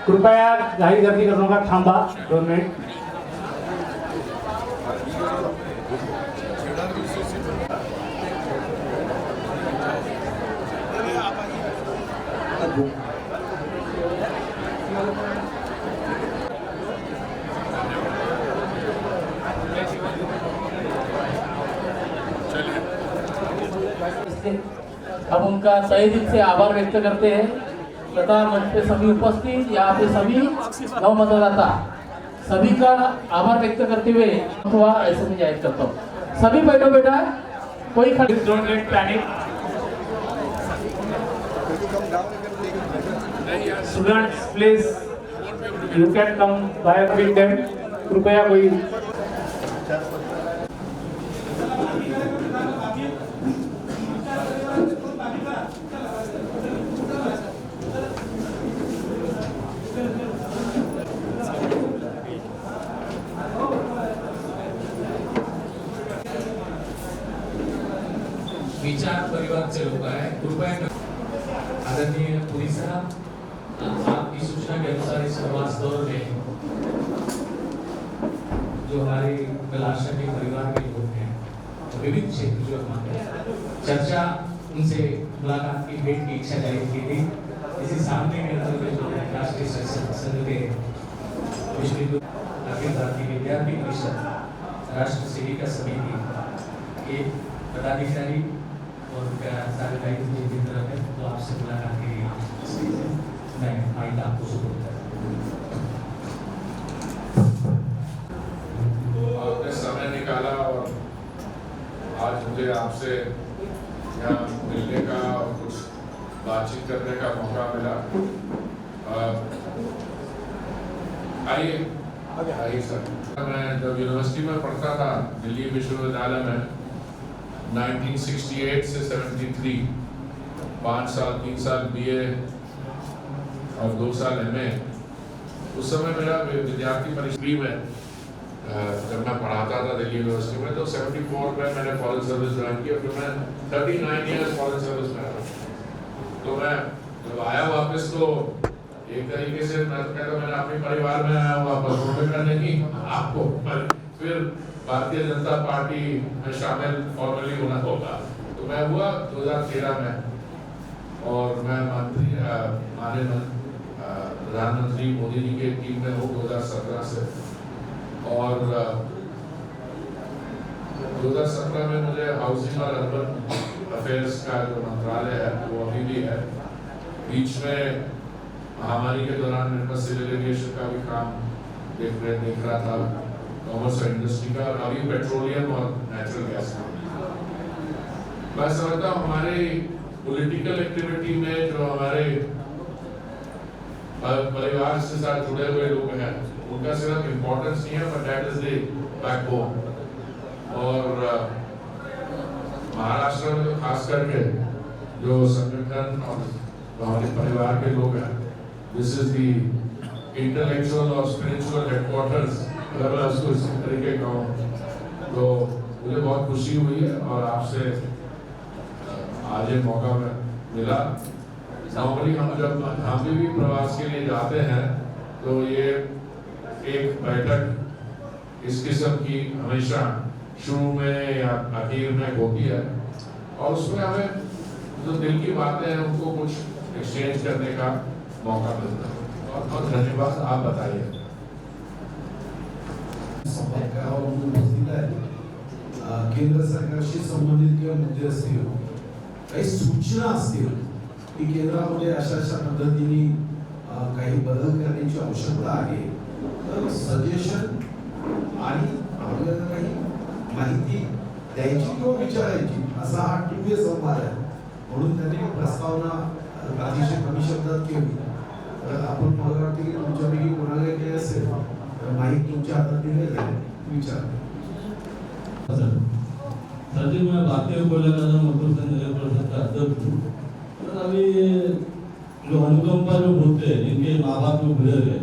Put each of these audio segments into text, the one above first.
कृपया घाई गर्दी करू नका, थांबा 2 मिनिट. अब उनका तहे दिल से आभार व्यक्त करते हैं तथा मंच पे सभी उपस्थित यहाँ पे सभी नव मतदाता सभी का आभार व्यक्त करते हुए अथवा ऐसे में जाहिर करता हूँ. सभी बैठो बेटा, कोई खड़े. Don't get panic. Students, please, you can come by with them. कृपया कोई विचार परिवार से लोग आए. कृपया आदरणीय पुरी साहब, आपकी सूचना के अनुसार इस समाज दौर में जो हमारे कैलाश के परिवार के लोग हैं विभिन्न क्षेत्र जो हमारे चर्चा उनसे मुलाकात की भेंट की इच्छा जाहिर की थी. इसी सामने के अंदर में जो राष्ट्रीय शिक्षक संघ के विश्व अखिल भारतीय विद्यार्थी परिषद राष्ट्र सेविका समिति के पदाधिकारी और उनका सारे दायित्व की तरफ है, तो आपसे मुलाकात के लिए मैं आइंदा आपको सुपुर्द तो आपने समय निकाला और आज मुझे आपसे यहाँ मिलने का और कुछ बातचीत करने का मौका मिला. आइए सर. मैं जब यूनिवर्सिटी में पढ़ता था दिल्ली विश्वविद्यालय में 1968 से 73 5 साल 3 साल बीए और 2 साल एमए. उस समय मेरा विद्यार्थी परिषद में जब मैं पढ़ाता था दिल्ली यूनिवर्सिटी में तो 74 में मैंने फॉरेन सर्विस ज्वाइन किया. फिर मैं 39 ईयर्स फॉरेन सर्विस में रहा. तो मैं जब आया वापस तो एक तरीके से मैं कहता मैंने अपने परिवार में आया हूँ वापस रोटे करने की आपको. फिर भारतीय जनता पार्टी में शामिल फॉर्मली होना होगा. तो मैं हुआ 2013 में और मैं माननीय प्रधानमंत्री मोदी जी के टीम में हूँ 2017 से. और 2017 में मुझे हाउसिंग और अर्बन अफेयर्स का जो मंत्रालय है वो अभी भी है. बीच में महामारी के दौरान मेरे पास सिविल एविएशन का भी काम देख रहा था, कॉमर्स और इंडस्ट्री का, और अभी पेट्रोलियम और नेचुरल गैस का. मैं समझता हूँ हमारे पॉलिटिकल एक्टिविटी में जो हमारे परिवार से साथ जुड़े हुए लोग हैं उनका सिर्फ इम्पोर्टेंस नहीं है but that is the backbone. और महाराष्ट्र में खास करके जो संगठन और हमारे परिवार के लोग हैं, दिस इज द इंटेलेक्चुअल और स्पिरिचुअल हेडक्वार्टर्स अगर मैं उसको इस तरीके कहूँ. तो मुझे बहुत खुशी हुई है और आपसे आज ये मौका मिला. नॉर्मली हम भी प्रवास के लिए जाते हैं तो ये एक बैठक इस किस्म की हमेशा शुरू में या आखिर में होती है और उसमें हमें जो दिल की बातें हैं उनको कुछ एक्सचेंज करने का मौका मिलता है. बहुत बहुत धन्यवाद. आप बताइए. केंद्र सरकारशी संबंधित किंवा मुद्दे असतील काही सूचना असतील की केंद्रामध्ये अशा पद्धतीने काही बदल करण्याची आवश्यकता आहे तर सजेशन आणि आपल्याला काही माहिती द्यायची किंवा विचारायची असा हा टीव्ही संवाद आहे. म्हणून त्यांनी प्रस्तावना अतिशय कमी शब्दात केली. तर आपण मला वाटतं की तुमच्यापैकी कोणाला काही असेल तर माहिती तुमच्या हातात दिली जाईल. विचार सचिन मैं भारतीय कोयला मजदूर संघ नगर परिषद का अध्यक्ष हूँ. तो अभी जो अनुकंपा जो बोलते हैं जिनके माँ बाप जो गुजर गए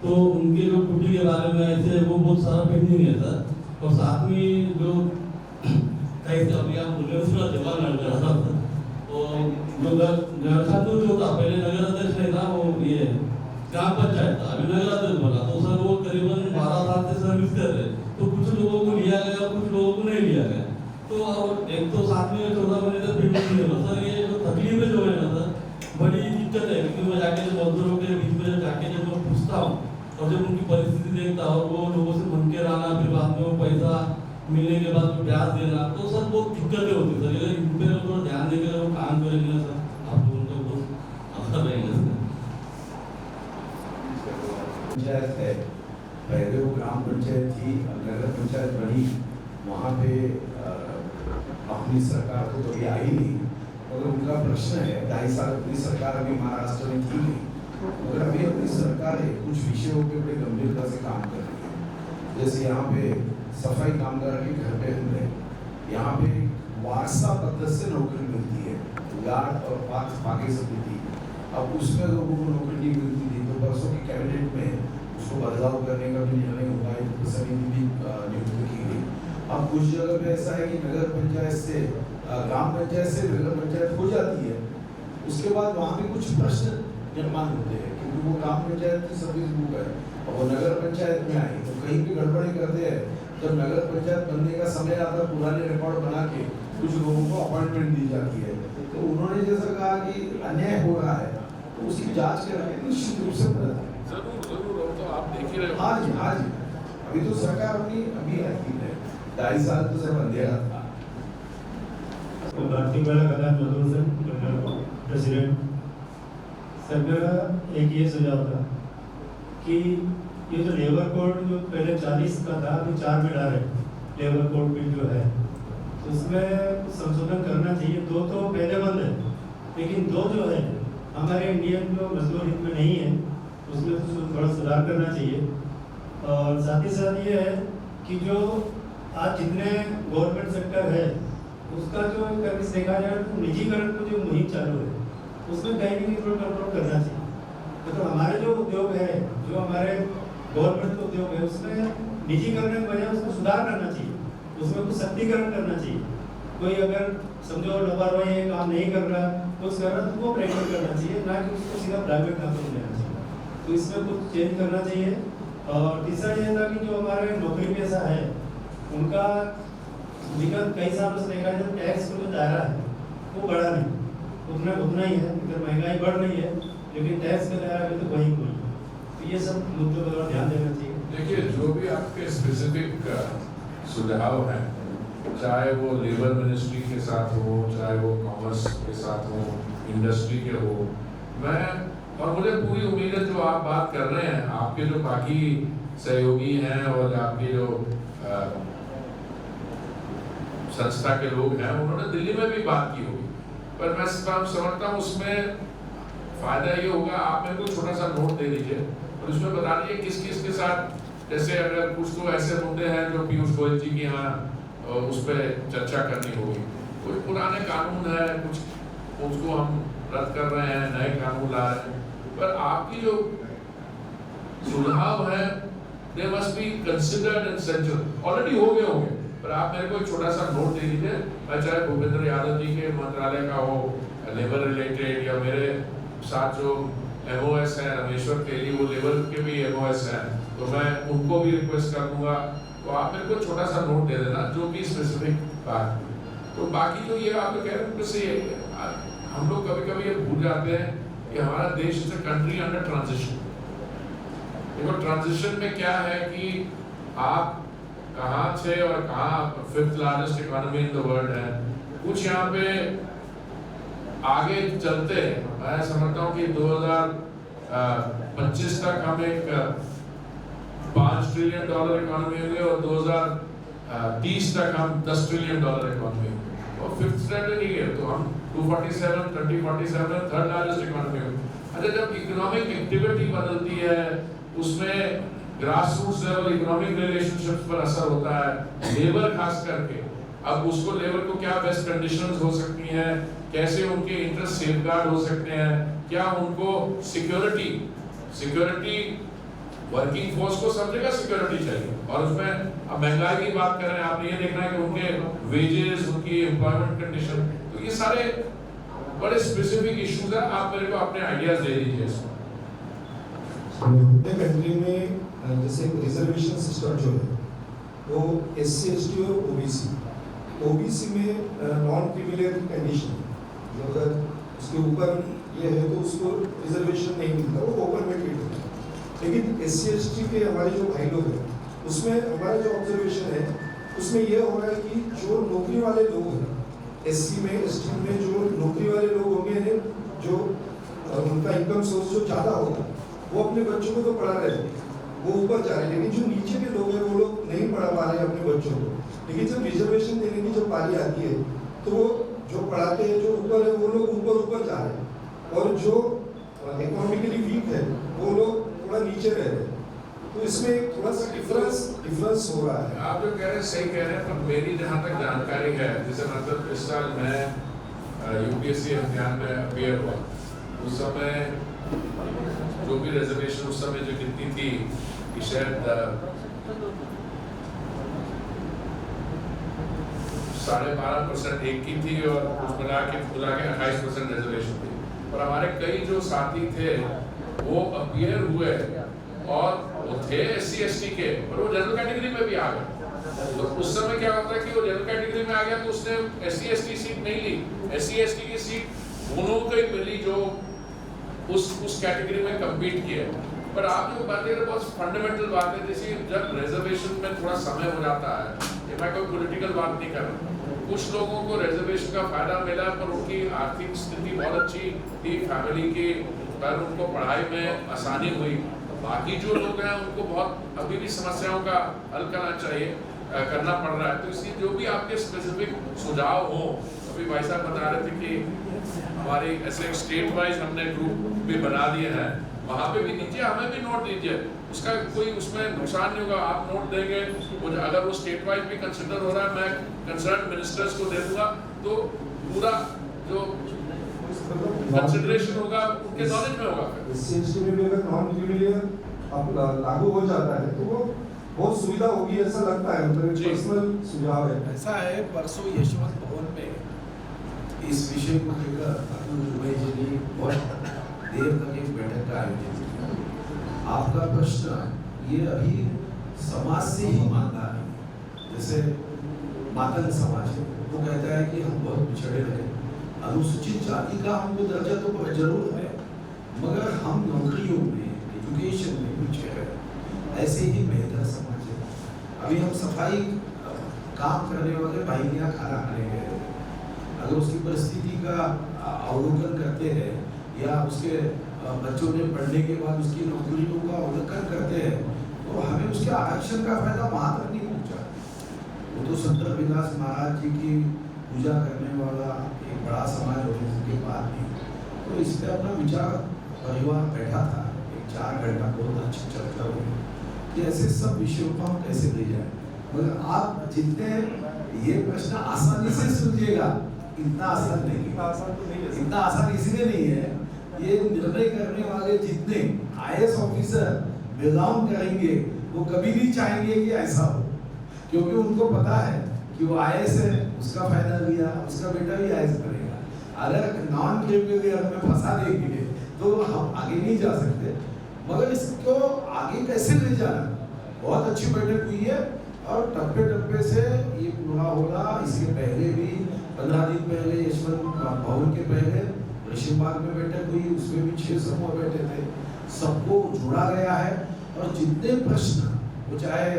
तो उनके जो कुटी के बारे में ऐसे वो बहुत सारा पेंडिंग है सर. और साथ में जो कई अभी आप बोले उसका जवाब लड़ रहा था तो जो गणखातूर जो था पहले नगर अध्यक्ष नहीं था वो ये ग्राम पंचायत एक तो साथ में 14 महीने तक पेमेंट नहीं देना सर, ये जो तकलीफें जो है ना सर, बड़ी दिक्कत है। क्योंकि मैं जाके जब मजदूरों के बीच में जाके जब मैं पूछता हूँ और जब उनकी परिस्थिति देखता हूँ, वो लोगों से मन के रहना, फिर बाद में वो पैसा मिलने के बाद में ब्याज देना, तो सर बहुत दिक्कतें होती सर। अगर इन पे थोड़ा ध्यान देकर वो काम करेंगे ना सर, आप लोगों को बहुत असर रहेगा सर। पंचायत है, पहले वो ग्राम पंचायत थी, नगर पंचायत बनी, वहाँ पे अपनी सरकार को तो ये आई नहीं, मगर उनका प्रश्न है 2.5 साल अपनी सरकार अभी महाराष्ट्र में थी नहीं, मगर अभी अपनी सरकार है कुछ विषयों पे बड़ी गंभीरता से काम कर रही है। जैसे यहाँ पे सफाई कामगार के घर पे हमने यहाँ पे वारसा पद्धति से नौकरी मिलती है, गार्ड और बाकी समिति, अब उसमें लोगों को नौकरी नहीं मिलती थी, तो परसों की कैबिनेट में उसको बदलाव करने का भी निर्णय हुआ है, तो समिति भी नियुक्त की गई। अब कुछ जगह पे ऐसा है कि नगर पंचायत से ग्राम पंचायत से नगर पंचायत हो जाती है, उसके बाद वहाँ पे कुछ प्रश्न निर्माण होते हैं, क्योंकि वो ग्राम पंचायत की सर्विस बुक है और वो नगर पंचायत में आई, तो कहीं भी गड़बड़ी करते हैं। जब नगर पंचायत बनने का समय आता है, पुराने रिकॉर्ड बना के कुछ लोगों को अपॉइंटमेंट दी जाती है, तो उन्होंने जैसा कहा कि अन्याय हो रहा है, तो उसकी जांच करके निश्चित रूप से मदद है। जरूर तो आप देख ही रहे हो। हाँ जी, अभी तो सरकार अपनी अभी एक्टिव है, 2.5 साल तो सिर्फ अंधेरा था। भारतीय महिला कल्याण मजदूर संघ प्रेसिडेंट सर, मेरा एक ये सुझाव था कि ये जो लेबर कोड जो पहले 40 का था, अभी 4 में डाल रहे लेबर कोड बिल जो है, तो उसमें संशोधन करना चाहिए। 2 तो पहले बंद है, लेकिन 2 जो है हमारे इंडियन जो मजदूर हित में नहीं है, उसमें तो थोड़ा सुधार करना चाहिए। और साथ ही साथ ये है कि जो आज जितने गवर्नमेंट सेक्टर है उसका जो अगर देखा जाए तो निजीकरण को जो मुहिम चालू है, उसमें कहीं भी थोड़ा कंट्रोल करना चाहिए। तो हमारे जो उद्योग है, जो हमारे गवर्नमेंट उद्योग है, उसमें निजीकरण के बजाय उसको सुधार करना चाहिए, उसमें कुछ सख्तीकरण करना चाहिए। कोई अगर समझो लापरवाही है, काम नहीं कर रहा, कुछ कर रहा, तो वो प्राइवेट करना चाहिए, ना कि उसको सीधा प्राइवेट काम में लेना चाहिए। तो इसमें कुछ चेंज करना चाहिए। और तीसरा ये था कि जो हमारे नौकरी पेशा है, उनका विगत कई सालों से देखा जाए टैक्स का जो दायरा है वो बढ़ा नहीं, उतना ही है। इधर महंगाई बढ़ रही है, लेकिन टैक्स का दायरा अभी तो वही कोई। तो ये सब मुद्दों पर ध्यान देना चाहिए। देखिए, जो भी आपके स्पेसिफिक सुझाव हैं, चाहे वो लेबर मिनिस्ट्री के साथ हो, चाहे वो कॉमर्स के साथ हो, इंडस्ट्री के हो, और मुझे पूरी उम्मीद है जो आप बात कर रहे हैं, आपके जो बाकी सहयोगी हैं और आपके जो संस्था के लोग हैं, उन्होंने दिल्ली में भी बात की होगी, पर मैं समझता हूँ उसमें फायदा ये होगा, आप मेरे को छोटा सा नोट दे दीजिए और उसमें बता दीजिए किस किस के साथ, जैसे अगर कुछ तो ऐसे मुद्दे हैं जो पीयूष गोयल जी के यहाँ उस पर चर्चा करनी होगी, कोई पुराने कानून है, कुछ उसको हम रद्द कर रहे हैं, नए कानून ला रहे हैं, पर आपकी जो सुझाव है they must be considered and central, already हो गए होंगे, पर आप मेरे को एक छोटा सा नोट दे दीजिए, चाहे भूपेंद्र यादव जी के मंत्रालय का हो, लेबर रिलेटेड, या मेरे साथ जो एमओएस है रमेश्वर तेली, वो लेबर के भी एमओएस हैं, तो मैं उनको भी रिक्वेस्ट कर दूंगा, तो आप मेरे को छोटा सा नोट दे देना जो भी स्पेसिफिक बात। तो बाकी जो ये आप कह रहे हैं उससे हम लोग कभी कभी ये भूल जाते हैं कि हमारा देश is a country under transition. देखो ट्रांजिशन में क्या है कि आप कहाँ से और कहाँ 5th largest economy in the world है, कुछ यहाँ पे आगे चलते हैं। मैं समझता हूँ कि 2025 तक हम एक $5 ट्रिलियन इकोनॉमी होंगे और 2030 तक हम $10 ट्रिलियन इकोनॉमी होंगे, और 5th स्टैंडर्ड ही है, तो हम 2047 थर्ड लार्जेस्ट इकोनॉमी होंगे। अच्छा, जब इकोनॉमिक एक्टिविटी बदलती है, उसमें grass roots level economic relationships पर असर होता है, लेबर खास करके। अब उसको लेबर को क्या बेस्ट कंडीशंस हो सकती हैं, कैसे उनके इंटरेस्ट सेफगार्ड हो सकते हैं, क्या उनको सिक्योरिटी वर्किंग फोर्स को सब जगह सिक्योरिटी चाहिए, और उसमें अब महंगाई की बात कर रहे हैं, आपने ये देखना है कि उनके वेजेस, उनकी एम्प्लॉयमेंट कंडीशन, तो ये सारे बड़े स्पेसिफिक इश्यूज हैं। आप मेरे को अपने आइडियाज दे दीजिए इसमें। कंट्री में जैसे रिजर्वेशन सिस्टम जो है वो SC ST और OBC ओबीसी में नॉन क्रिमिनल कंडीशन, अगर उसके ऊपर ये है तो उसको रिजर्वेशन नहीं मिलता, वो ओपन में ट्रीट होता है। लेकिन SC/ST के हमारे जो भाई लोग हैं उसमें हमारा जो ऑब्जर्वेशन है उसमें ये हो रहा है कि जो नौकरी वाले लोग हैं SC में ST में जो नौकरी वाले लोग होंगे, जो उनका इनकम सोर्स जो ज़्यादा होगा वो अपने बच्चों को तो पढ़ा रहे हैं, वो ऊपर जा रहे हैं, लेकिन जो नीचे के लोग हैं वो लोग नहीं पढ़ा पा रहे हैं अपने बच्चों को। लेकिन जब रिजर्वेशन देने की जब पारी आती है तो वो जो पढ़ाते हैं जो ऊपर है वो लोग ऊपर जा रहे हैं, और जो इकोनॉमिकली वीक है वो लोग थोड़ा नीचे रह रहे हैं। तो इसमें एक थोड़ा सा डिफरेंस हो रहा है। आप जो कह रहे हैं सही कह रहे हैं, पर मेरी जहाँ तक जानकारी है, जैसे मतलब इस साल मैं UPSC इम्तिहान में अपियर हुआ, उस समय जो भी रिजर्वेशन उस समय जो कितनी थी कि शायद 12.5% एक की थी और कुछ मिला के 28% रिजर्वेशन थी। और हमारे कई जो साथी थे वो अपियर हुए और वो थे SC/ST के, और वो जनरल कैटेगरी में भी आ गए। तो उस समय क्या होता है कि वो जनरल कैटेगरी में आ गया तो उसने SC/ST सीट नहीं ली, SC/ST की सीट उन्हों को ही मिली जो उस कैटेगरी में कम्पीट किया। पर आप जो बात करें बहुत फंडामेंटल बात है, जैसे जब रिजर्वेशन में थोड़ा समय हो जाता है, ये मैं कोई पॉलिटिकल बात नहीं कर रहा, कुछ लोगों को रिजर्वेशन का फायदा मिला पर उनकी आर्थिक स्थिति बहुत अच्छी थी फैमिली की, पर उनको पढ़ाई में आसानी हुई। बाकी जो लोग हैं उनको बहुत अभी भी समस्याओं का हल करना पड़ रहा है। तो इसलिए जो भी आपके स्पेसिफिक सुझाव हो, अभी भाई साहब बता रहे थे कि हमारे ऐसे स्टेट वाइज हमने ग्रुप भी बना दिए हैं, वहाँ पे भी दीजिए, हमें भी नोट दीजिए, उसका कोई उसमें नुकसान नहीं होगा। आप नोट देंगे, अगर वो स्टेट वाइज भी कंसिडर हो रहा है, मैं कंसर्न मिनिस्टर्स को दे दूंगा, तो पूरा जो कंसिडरेशन होगा उनके नॉलेज में होगा। SC/ST में भी अगर नॉन क्रिमिनल लागू हो जाता है तो वो बहुत सुविधा होगी, ऐसा लगता है, मतलब पर्सनल सुझाव है। ऐसा है, परसों यशवंत भवन में इस विषय को लेकर अतुल दुबे जी ने बहुत देर तक एक बैठक का आयोजन किया। आपका प्रश्न ये अभी समाज से ही मांगा है, जैसे मातंग समाज है, वो कहता है कि हम बहुत पिछड़े रहे, अनुसूचित जाति का हमको दर्जा तो जरूर है, मगर हम नौकरियों में, एजुकेशन में पीछे है। ऐसे ही बेहतर समाज है। अभी हम सफाई काम करने वाले भाई के यहाँ खाना खाने गए, अगर उसकी परिस्थिति का अवलोकन करते हैं या उसके बच्चों ने पढ़ने के बाद उसकी नौकरियों का अवलोकन करते हैं, तो हमें उसके आरक्षण का फायदा वहाँ तक नहीं पहुँचा। वो तो संत रविदास महाराज जी की पूजा करने वाला एक बड़ा समाज होने के बाद भी, तो इस पर अपना विचार परिवार बैठा था, एक 4 घंटा बहुत अच्छी चर्चा हुई कि ऐसे सब विषयों को हम कैसे ले जाए। मगर आप जितने ये प्रश्न आसानी से सुलझेगा, इतना आसान नहीं, इतना आसान इसलिए नहीं है, ये निर्णय करने वाले जितने IAS ऑफिसर बिलोंग करेंगे वो कभी नहीं चाहेंगे कि ऐसा हो, क्योंकि उनको पता है कि वो IAS है, उसका फायदा लिया, उसका बेटा भी IAS करेगा। अगर नॉन क्रिमिनल में फंसा देंगे तो हम आगे नहीं जा सकते। मगर इसको आगे कैसे ले जाना, बहुत अच्छी बैठक हुई है और टप्पे टप्पे से ये पूरा होगा। इसके पहले भी 15 दिन पहले यशवंत भवन के पहले ऋषिबाग में बैठक हुई, उसमें भी 6 समूह बैठे थे, सबको जोड़ा गया है। और जितने प्रश्न, वो चाहे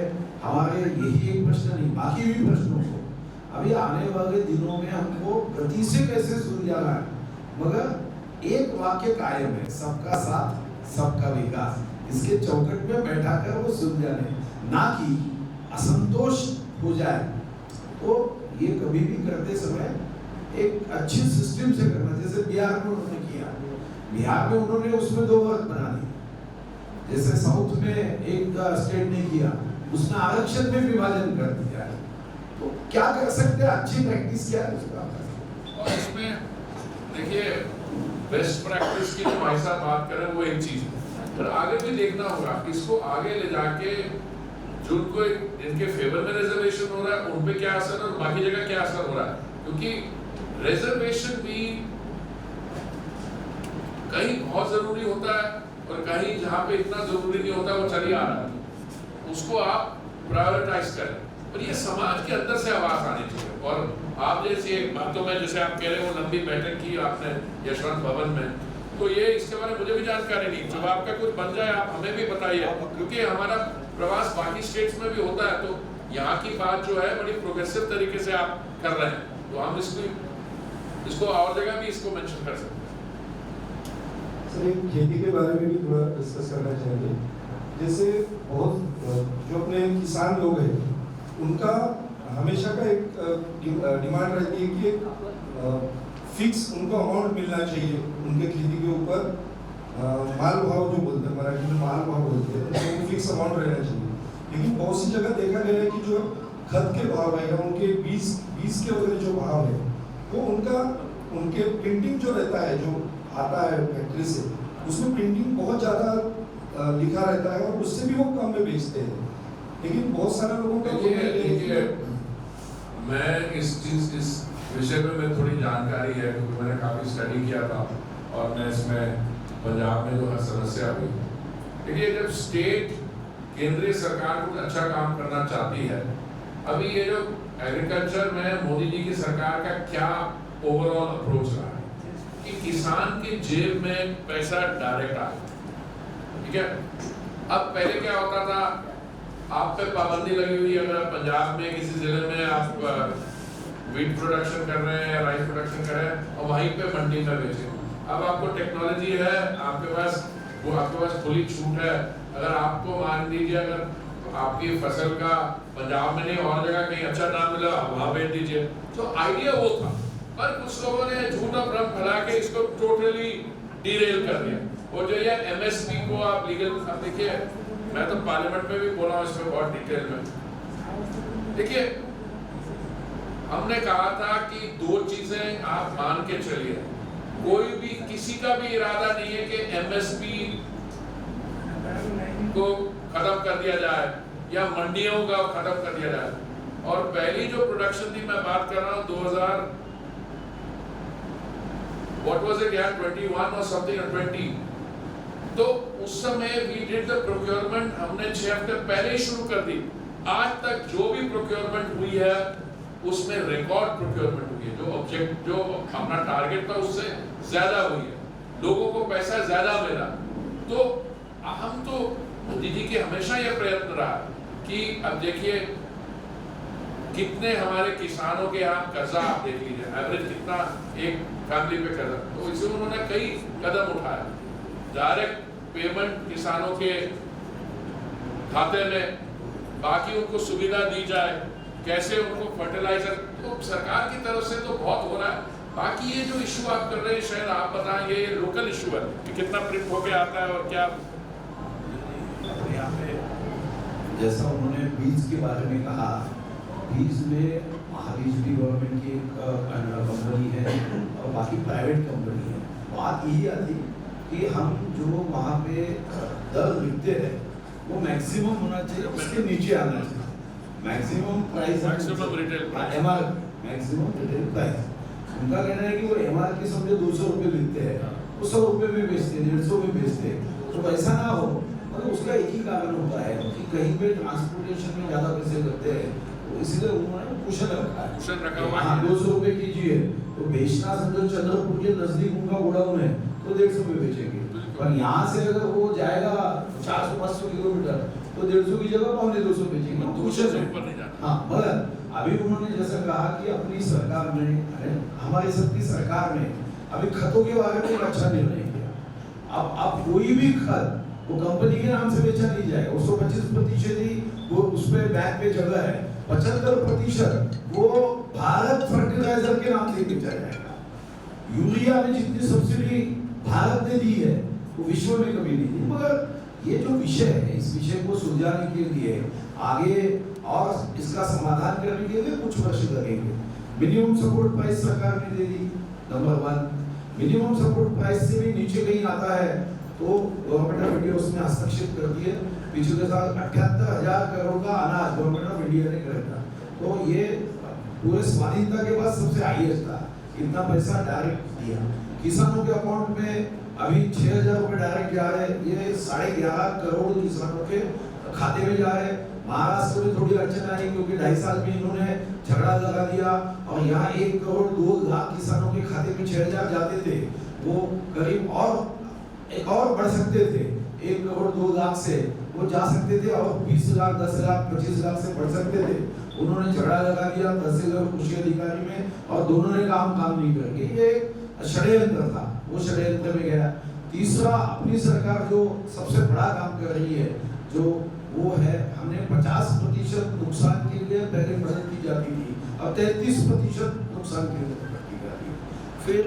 हमारे यही एक प्रश्न नहीं, बाकी भी प्रश्नों को अभी आने वाले दिनों में हमको गति से कैसे सुलझाना है, मगर एक वाक्य कायम है, सबका साथ सबका विकास। इसके चौकट में बैठाकर वो सुलझाने, ना कि असंतोष हो जाए। तो ये कभी भी करते समय एक अच्छी सिस्टम से करना, जैसे बिहार में उन्होंने किया, बिहार में उन्होंने उसमें 2 वर्ग बना दिए, जैसे साउथ में एक स्टेट ने किया, उसने आरक्षण में विभाजन कर दिया। तो क्या कर सकते हैं, अच्छी प्रैक्टिस क्या है उसका। और इसमें देखिए बेस्ट प्रैक्टिस की जो भाई साहब बात करें वो एक चीज है, पर आगे भी देखना होगा इसको आगे ले जाके जिनको इनके फेवर में रिजर्वेशन हो रहा है उन पे क्या असर और बाकी जगह क्या असर हो रहा है। क्योंकि रिजर्वेशन भी कहीं बहुत जरूरी होता है और कहीं जहाँ पे इतना जरूरी नहीं होता वो चली आ रहा है, उसको आप प्रायोरिटाइज करें। और ये समाज के अंदर से आवाज आनी चाहिए। और आप जैसी एक बातों में जैसे आप कह रहे हो लंबी बैठक की आपने यशवंत भवन में, तो ये इसके बारे में मुझे भी जानकारी नहीं। जब आपका कुछ बन जाए आप हमें भी बताइए, क्योंकि हमारा प्रवास बाकी स्टेट्स में भी होता है, तो यहाँ की बात जो है बड़ी प्रोग्रेसिव तरीके से आप कर रहे हैं, तो हम इसको और जगह भी इसको मेंशन कर सकते हैं। सर एक खेती के बारे में भी थोड़ा डिस्कस करना चाहेंगे। जैसे बहुत जो अपने किसान लोग हैं उनका हमेशा का एक डिमांड रहती है कि एक फिक्स उनको अमाउंट मिलना चाहिए उनके खेती के ऊपर, माल भाव जो बोलते हैं मराठी में माल भाव बोलते हैं, तो वो फिक्स अमाउंट रहना चाहिए। लेकिन बहुत सी जगह देखा गया है कि जो खत के भाव है या उनके बीज के वगैरह जो भाव है वो उनके प्रिंटिंग जो रहता है जो आता है फैक्ट्री से, उसमें प्रिंटिंग बहुत ज़्यादा लिखा रहता है और उससे भी वो कम में बेचते हैं। लेकिन बहुत सारे लोगों का देखिए मैं इस विषय में मैं थोड़ी जानकारी है, क्योंकि मैंने काफ़ी स्टडी किया था और मैं इसमें पंजाब में जो है समस्या हुई। देखिए जब स्टेट केंद्रीय सरकार कुछ अच्छा काम करना चाहती है, अभी ये जो एग्रीकल्चर में मोदी जी की सरकार का क्या ओवरऑल अप्रोच रहा है कि किसान की जेब में पैसा डायरेक्ट आए, ठीक है। अब पहले क्या होता था, आप पे पाबंदी लगी हुई है, अगर पंजाब में किसी जिले में आप वीट प्रोडक्शन कर रहे हैं या राइस प्रोडक्शन कर रहे हैं और वहीं पे मंडी में बेचें। अब आपको टेक्नोलॉजी है, आपके पास खुली छूट है। अगर आपको मान लीजिए अगर आपकी फसल का पंजाब में नहीं और जगह कहीं अच्छा दाम मिला, वहाँ बेच दीजिए। तो आइडिया वो था, पर कुछ लोगों ने झूठा भ्रम फैला के इसको टोटली डीरेल कर दिया। और जो ये MSP को आप लीगल, अब देखिए मैं तो पार्लियामेंट में भी बोला हूँ इसमें बहुत डिटेल में। देखिए हमने कहा था कि 2 चीजें आप मान के चलिए, कोई भी किसी का भी इरादा नहीं है कि MSP को खत्म कर दिया जाए या मंडियों का खत्म कर दिया जाए। और पहली जो प्रोडक्शन थी, मैं बात कर रहा हूँ 2000 what was it यार 21 or something or 20, तो उस समय we did the procurement, हमने 6 हफ्ते पहले ही शुरू कर दी। आज तक जो भी प्रोक्योरमेंट हुई है उसमें रिकॉर्ड प्रोक्योरमेंट हुई है, जो अपना टारगेट था उससे ज्यादा हुई है, लोगों को पैसा ज्यादा मिला। तो हम तो मोदी जी के हमेशा यह प्रयत्न रहा कि अब देखिए कितने हमारे किसानों के यहाँ कर्जा आप देख लीजिए, एवरेज कितना एक फैमिली पे कर्जा, तो इससे उन्होंने कई कदम उठाए। डायरेक्ट पेमेंट किसानों के खाते में, बाकी उनको सुविधा दी जाए, कैसे उनको फर्टिलाइजर, तो सरकार की तरफ से तो बहुत हो रहा है। बाकी ये जो इशू आप कर रहे हैं शायद आप बताएंगे, ये लोकल इशू है कि कितना प्रिंट होके आता है और क्या। यहाँ पे जैसा उन्होंने बीज के बारे में कहा, बीज में महाबीज भी गवर्नमेंट की कंपनी है और बाकी प्राइवेट कंपनी है। बात यही आती कि हम जो वहाँ पे दर लिखते हैं वो मैक्सिमम होना चाहिए, उसके नीचे आना चाहिए। Maximum price, maximum retail price, MR maximum retail price. उनका कहना है कि वो MR की समझे 200 रुपये लिखते हैं, वो 100 रुपये में बेचते हैं, 150 में बेचते हैं। तो ऐसा ना हो, मतलब उसका एक ही कारण होता है कि कहीं पे ट्रांसपोर्टेशन में ज़्यादा पैसे लगते हैं, तो इसलिए उन्होंने कुशन रखा है। कुशन रखा हुआ है। 200 रुपये कीजिए तो बेचना, समझो चंद्रपुर के नजदीक उनका गोडाउन है तो 150 में बेचेंगे, पर यहाँ से अगर वो जाएगा 400-500 किलोमीटर तो 150 की जगह 250 बेचेंगे, दूसरे से ऊपर नहीं जाता। हाँ, मगर अभी उन्होंने जैसा कहा कि अपनी सरकार में, हमारी सबकी सरकार में अभी खतों के बारे में एक अच्छा निर्णय किया। अब कोई भी खत वो कंपनी के नाम से बेचा नहीं जाएगा, 125% ही वो उस पे बैंक पे जगह है, 75% वो भारत फर्टिलाइजर के नाम से बेचा जाएगा। यूरिया में जितनी सब्सिडी भारत ने दी है वो विश्व में कभी नहीं दी। मगर ये जो विषय है, इस विषय को सुलझाने के लिए आगे और इसका समाधान करने के लिए कुछ वर्ष लगेंगे। मिनिमम सपोर्ट प्राइस सरकार ने दे दी, नंबर 1। मिनिमम सपोर्ट प्राइस से भी नीचे कहीं आता है तो गवर्नमेंट ऑफ इंडिया उसमें हस्तक्षेप कर दिए। पिछले साल 78,000 करोड़ का अनाज गवर्नमेंट ऑफ इंडिया ने खरीदा, तो ये पूरे स्वाधीनता के बाद सबसे हाईएस्ट था, इतना पैसा डायरेक्ट दिया। किसानों के अकाउंट में अभी 6,000 रुपए डायरेक्ट जा रहे हैं, ये 11.5 करोड़ किसानों के खाते में जा रहे। महाराष्ट्र में थोड़ी अड़चन आई क्योंकि 2.5 साल में इन्होंने झगड़ा लगा दिया और यहाँ 1 करोड़ 2 लाख किसानों के खाते में 6,000 जाते थे, वो करीब और बढ़ सकते थे। 1 करोड़ 2 लाख से वो जा सकते थे और 20 लाख 10 लाख 25 लाख से बढ़ सकते थे। उन्होंने झगड़ा लगा दिया तहसील और कृषि अधिकारी में और दोनों ने काम नहीं करके, ये षड्यंत्र था, वो षड्यंत्र में गया। तीसरा, अपनी सरकार जो सबसे बड़ा काम कर रही है जो वो है, हमने 50% नुकसान के लिए पहले मदद की जाती थी, अब 33% नुकसान के लिए मदद की जाती है। फिर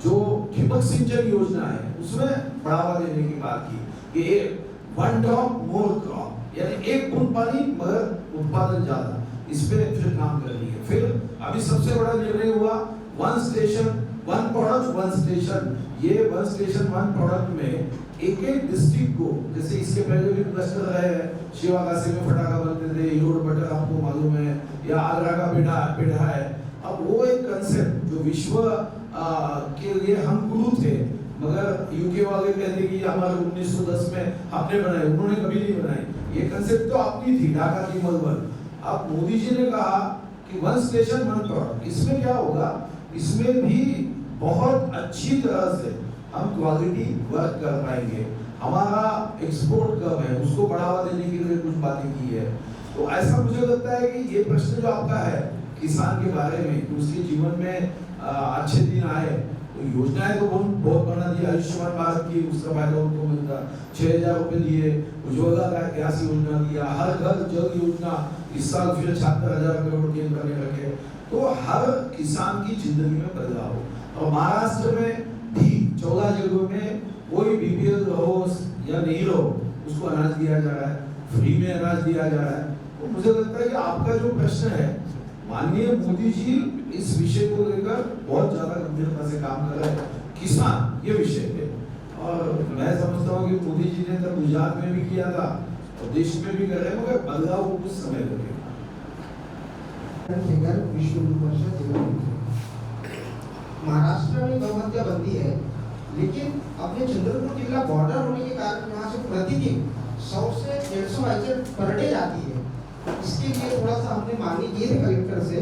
जो ठिबक सिंचाई योजना है उसमें बढ़ावा देने की बात की कि 1 ड्रॉप मोर क्रॉप, यानी 1 बूंद पानी मगर उत्पादन ज्यादा, इस पे फिर काम कर रही है। फिर अभी सबसे बड़ा निर्णय हुआ 1 स्टेशन 1 प्रोडक्ट 1 स्टेशन। ये 1 स्टेशन 1 प्रोडक्ट में एक डिस्ट्रिक्ट को, जैसे इसके पहले भी क्लस्टर रहे हैं, शिवकाशी में फटाखा बनते थे, ईरोड बटर आपको मालूम है, या आगरा का पेड़ा है। अब वो एक कंसेप्ट जो विश्व के लिए हम गुरु थे, मगर यूके वाले कहते कि हमारे 1910 में हमने बनाए, उन्होंने कभी नहीं बनाई। ये कंसेप्ट तो अपनी थी, ढाका की मलबल। अब मोदी जी ने कहा कि 1 स्टेशन 1 प्रोडक्ट, इसमें क्या होगा, इसमें भी बहुत अच्छी तरह से हम क्वालिटी वर्क कर पाएंगे। हमारा एक्सपोर्ट कब है उसको बढ़ावा देने के लिए कुछ बातें की है। तो ऐसा मुझे लगता है कि ये प्रश्न जो आपका है किसान के बारे में, कि उसके जीवन में अच्छे दिन आए, तो योजनाएं तो बहुत बना दी। आयुष्मान भारत की उसका फायदा उनको मिलता, 6,000 रुपए दिए, उज्ज्वला गैस योजना दिया, हर घर जल योजना, इस साल फिर 76,000 करोड़ केंद्र ने रखे। तो हर किसान की जिंदगी में बदलाव हो। और महाराष्ट्र में भी 14 जगहों में कोई बीपीएल रहो या नहीं रहो, उसको अनाज दिया जा रहा है, फ्री में अनाज दिया जा रहा है। तो मुझे लगता है कि आपका जो प्रश्न है, माननीय मोदी जी इस विषय को लेकर बहुत ज्यादा गंभीरता से काम कर रहे हैं, किसान ये विषय पे। और मैं समझता हूँ कि मोदी जी ने तब गुजरात में भी किया था और देश में भी कर रहे हैं, मगर बदलाव को कुछ समय लगेगा। विश्व महाराष्ट्र में गौहत्या बंदी है, लेकिन अपने चंद्रपुर जिला बॉर्डर होने के कारण यहाँ से प्रतिदिन 100 से 150 वाइचर पर डे जाती है। इसके लिए थोड़ा सा हमने मांगे किए थे कलेक्टर से,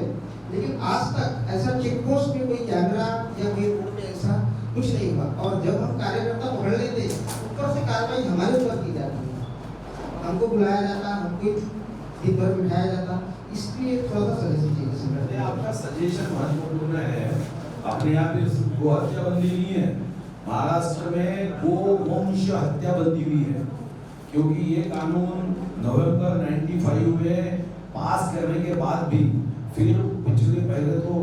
लेकिन आज तक ऐसा चेक पोस्ट में कोई कैमरा या कोई रोड ऐसा कुछ नहीं हुआ। और जब हम कार्यकर्ता पकड़ लेते, ऊपर से कार्रवाई हमारे ऊपर की जाती है, हमको बुलाया जाता, हमको दिन भर बिठाया जाता। इसलिए थोड़ा सा सजेशन चाहिए। आपका सजेशन महत्वपूर्ण है। अपने यहाँ पे गो हत्या बंदी नहीं है, महाराष्ट्र में गोवंश हत्या बंदी भी है, क्योंकि ये कानून नवंबर 95 में पास करने के बाद भी फिर पिछले पहले तो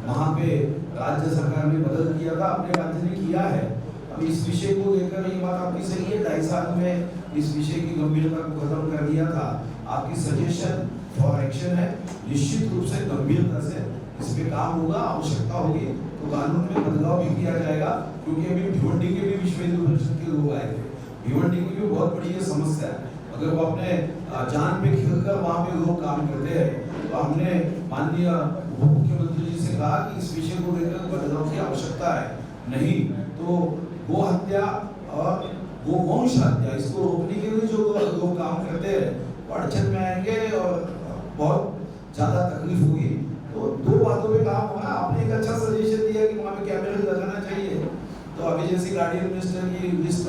वहाँ पे राज्य सरकार ने बदल किया था, अपने राज्य ने किया है। अब इस विषय को लेकर ये बात आपकी सही है, 2.5 साल में इस विषय की गंभीरता को खत्म कर दिया था। आपकी सजेशन फॉर एक्शन है, निश्चित रूप से गंभीरता से इस पे काम होगा, आवश्यकता होगी तो कानून में बदलाव भी किया जाएगा। क्योंकि अभी भिवंडी के भी विश्व हिंदू परिषद के लोग आए थे, भिवंडी की भी बहुत बड़ी ये समस्या है। अगर वो अपने जान पे खेलकर वहाँ पे लोग काम करते हैं, तो हमने माननीय उप मुख्यमंत्री जी से कहा कि इस विषय को लेकर बदलाव की आवश्यकता है, नहीं तो गो हत्या और गोवंश हत्या इसको रोकने के लिए जो लोग काम करते हैं वो अड़चन में आएंगे और बहुत ज्यादा तकलीफ होगी। तो 2 बातों पे काम होगा। आपने एक अच्छा सजेशन दिया कि वहाँ पे कैमरे लगाना चाहिए, तो अभी जैसी गार्डियन मिनिस्टर की लिस्ट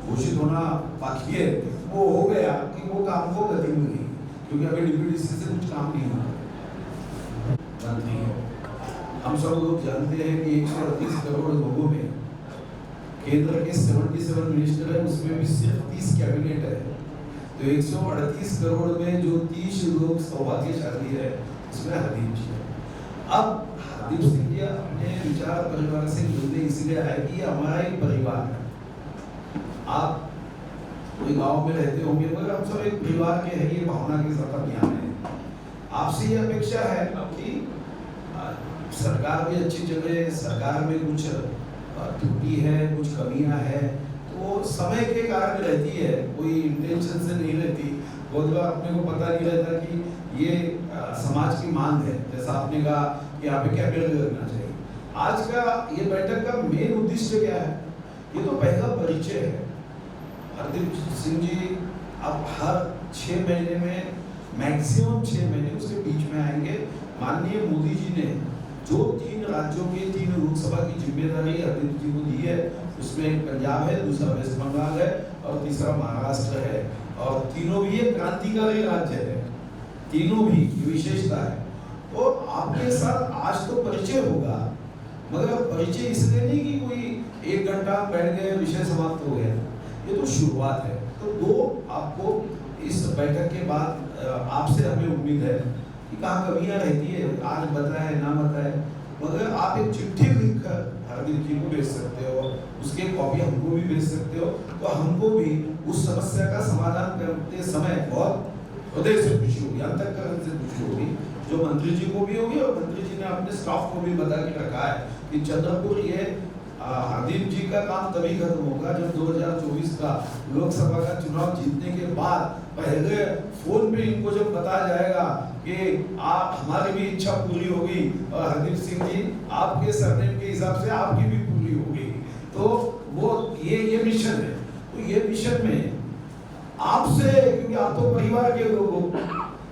घोषित होना बाकी है, वो हो गया कि वो काम को गति मिली, क्योंकि अभी डिप्यूटी से कुछ काम नहीं हुआ। हम सब लोग जानते हैं कि 138 करोड़ लोगों में केंद्र के 77 मिनिस्टर है, उसमें भी सिर्फ 30 कैबिनेट है। तो 138 करोड़ में जो 30 लोग सौभाग्यशाली है, उसमें हरदीप जी है। अब हरदीप सिंह जी अपने विचार परिवार से जुड़ने इसलिए आए कि हमारा एक परिवार है। आप कोई गांव में रहते होंगे, मगर हम सब एक परिवार के हैं, ये भावना के साथ हम यहाँ हैं। आपसे ये अपेक्षा है कि सरकार भी अच्छी चले, सरकार में कुछ त्रुटि है, कुछ कमियां है, तो समय के कारण रहती है, कोई इंटेंशन से नहीं रहती। बहुत बार अपने को पता नहीं रहता कि ये समाज की मांग है, जैसा आपने कहा कि यहाँ पे कैबिनेट करना चाहिए। आज का ये बैठक का मेन उद्देश्य क्या है? ये तो पहला परिचय है। हरदीप सिंह जी अब हर 6 महीने में मैक्सिमम 6 महीने उसके बीच में आएंगे। माननीय मोदी जी ने जो 3 राज्यों के 3 लोकसभा की जिम्मेदारी अरविंद जी को दी है, उसमें एक पंजाब है, दूसरा वेस्ट बंगाल है और तीसरा महाराष्ट्र है, और तीनों भी ये क्रांतिकारी राज्य है, तीनों भी विशेषता है। तो आपके साथ आज तो परिचय होगा, मगर परिचय इसलिए नहीं कि कोई 1 घंटा बैठ गए विषय समाप्त हो गया, ये तो शुरुआत है। तो 2 आपको इस बैठक के बाद आपसे हमें उम्मीद है कि कहाँ कमियां रहती है, आज बताए ना बताए, मगर आप एक चिट्ठी लिखकर अरविंद जी को भेज सकते हो, उसके कॉपी हमको भी भेज सकते हो, तो हमको भी उस समस्या का समाधान करते समय बहुत हृदय से खुशी होगी, अंतःकरण से खुशी होगी, जो मंत्री जी को भी होगी और मंत्री जी ने अपने स्टाफ को भी बता के रखा है कि चंद्रपुर ये हरदीप जी का काम तभी खत्म होगा जब 2024 का लोकसभा का चुनाव जीतने के बाद पहले फोन पे इनको जब बताया जाएगा कि आप हमारी भी इच्छा पूरी होगी और हरदीप सिंह जी आपके सरनेम के हिसाब से आपकी भी पूरी होगी। तो वो ये मिशन है। तो ये मिशन में आपसे, क्योंकि आप तो परिवार के लोग हो,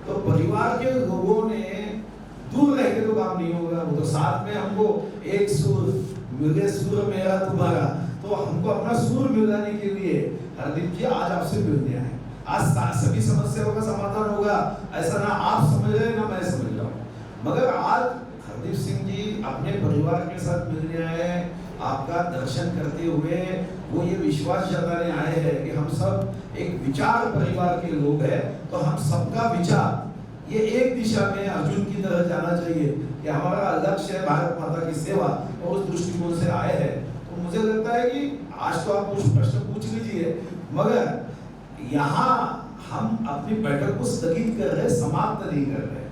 तो परिवार के लोगों ने दूर रह के तो काम नहीं होगा, वो तो साथ में हमको एक सुर मिले, सुर मेरा तुम्हारा, तो हमको अपना सुर मिलाने के लिए हरदीप जी आज आपसे मिलने आए। आज सभी समस्याओं का समाधान होगा, ऐसा ना आप समझ रहे ना मैं समझ रहा हूँ, मगर आज हरदीप सिंह जी अपने परिवार के साथ मिलने आए, आपका दर्शन करते हुए वो ये विश्वास जताने आए हैं कि हम सब एक विचार परिवार के लोग हैं, तो हम सबका विचार ये एक दिशा में अर्जुन की तरह जाना चाहिए कि हमारा लक्ष्य है भारत माता की सेवा, और उस दृष्टिकोण से आए हैं। तो मुझे लगता है कि आज तो आप कुछ प्रश्न पूछ लीजिए, मगर यहाँ हम अपनी बैठक को स्थगित कर रहे, समाप्त नहीं कर रहे।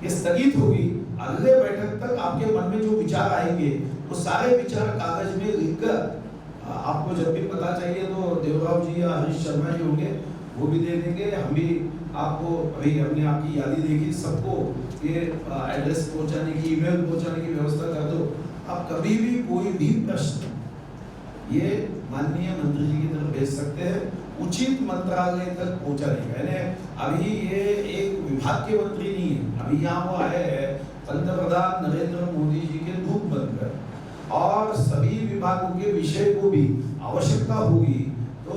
ये स्थगित होगी, अगले बैठक तक आपके मन में जो विचार आएंगे वो सारे विचार कागज में लिखकर आपको जब भी पता चाहिए तो देवराव जी या हरीश शर्मा जी होंगे, वो भी दे देंगे। हम भी आपको अभी हमने आपकी यादी देखी, सबको ये एड्रेस पहुंचाने की, ईमेल पहुंचाने की व्यवस्था कर दो। आप कभी भी कोई भी प्रश्न ये माननीय मंत्री जी की तरफ भेज सकते हैं, उचित मंत्रालय तक पहुंचाने का। यानी अभी ये एक विभाग के मंत्री नहीं है, अभी यहाँ वो आए हैं पंतप्रधान नरेंद्र मोदी जी के दूत बनकर, और सभी विभागों के विषय को भी आवश्यकता होगी तो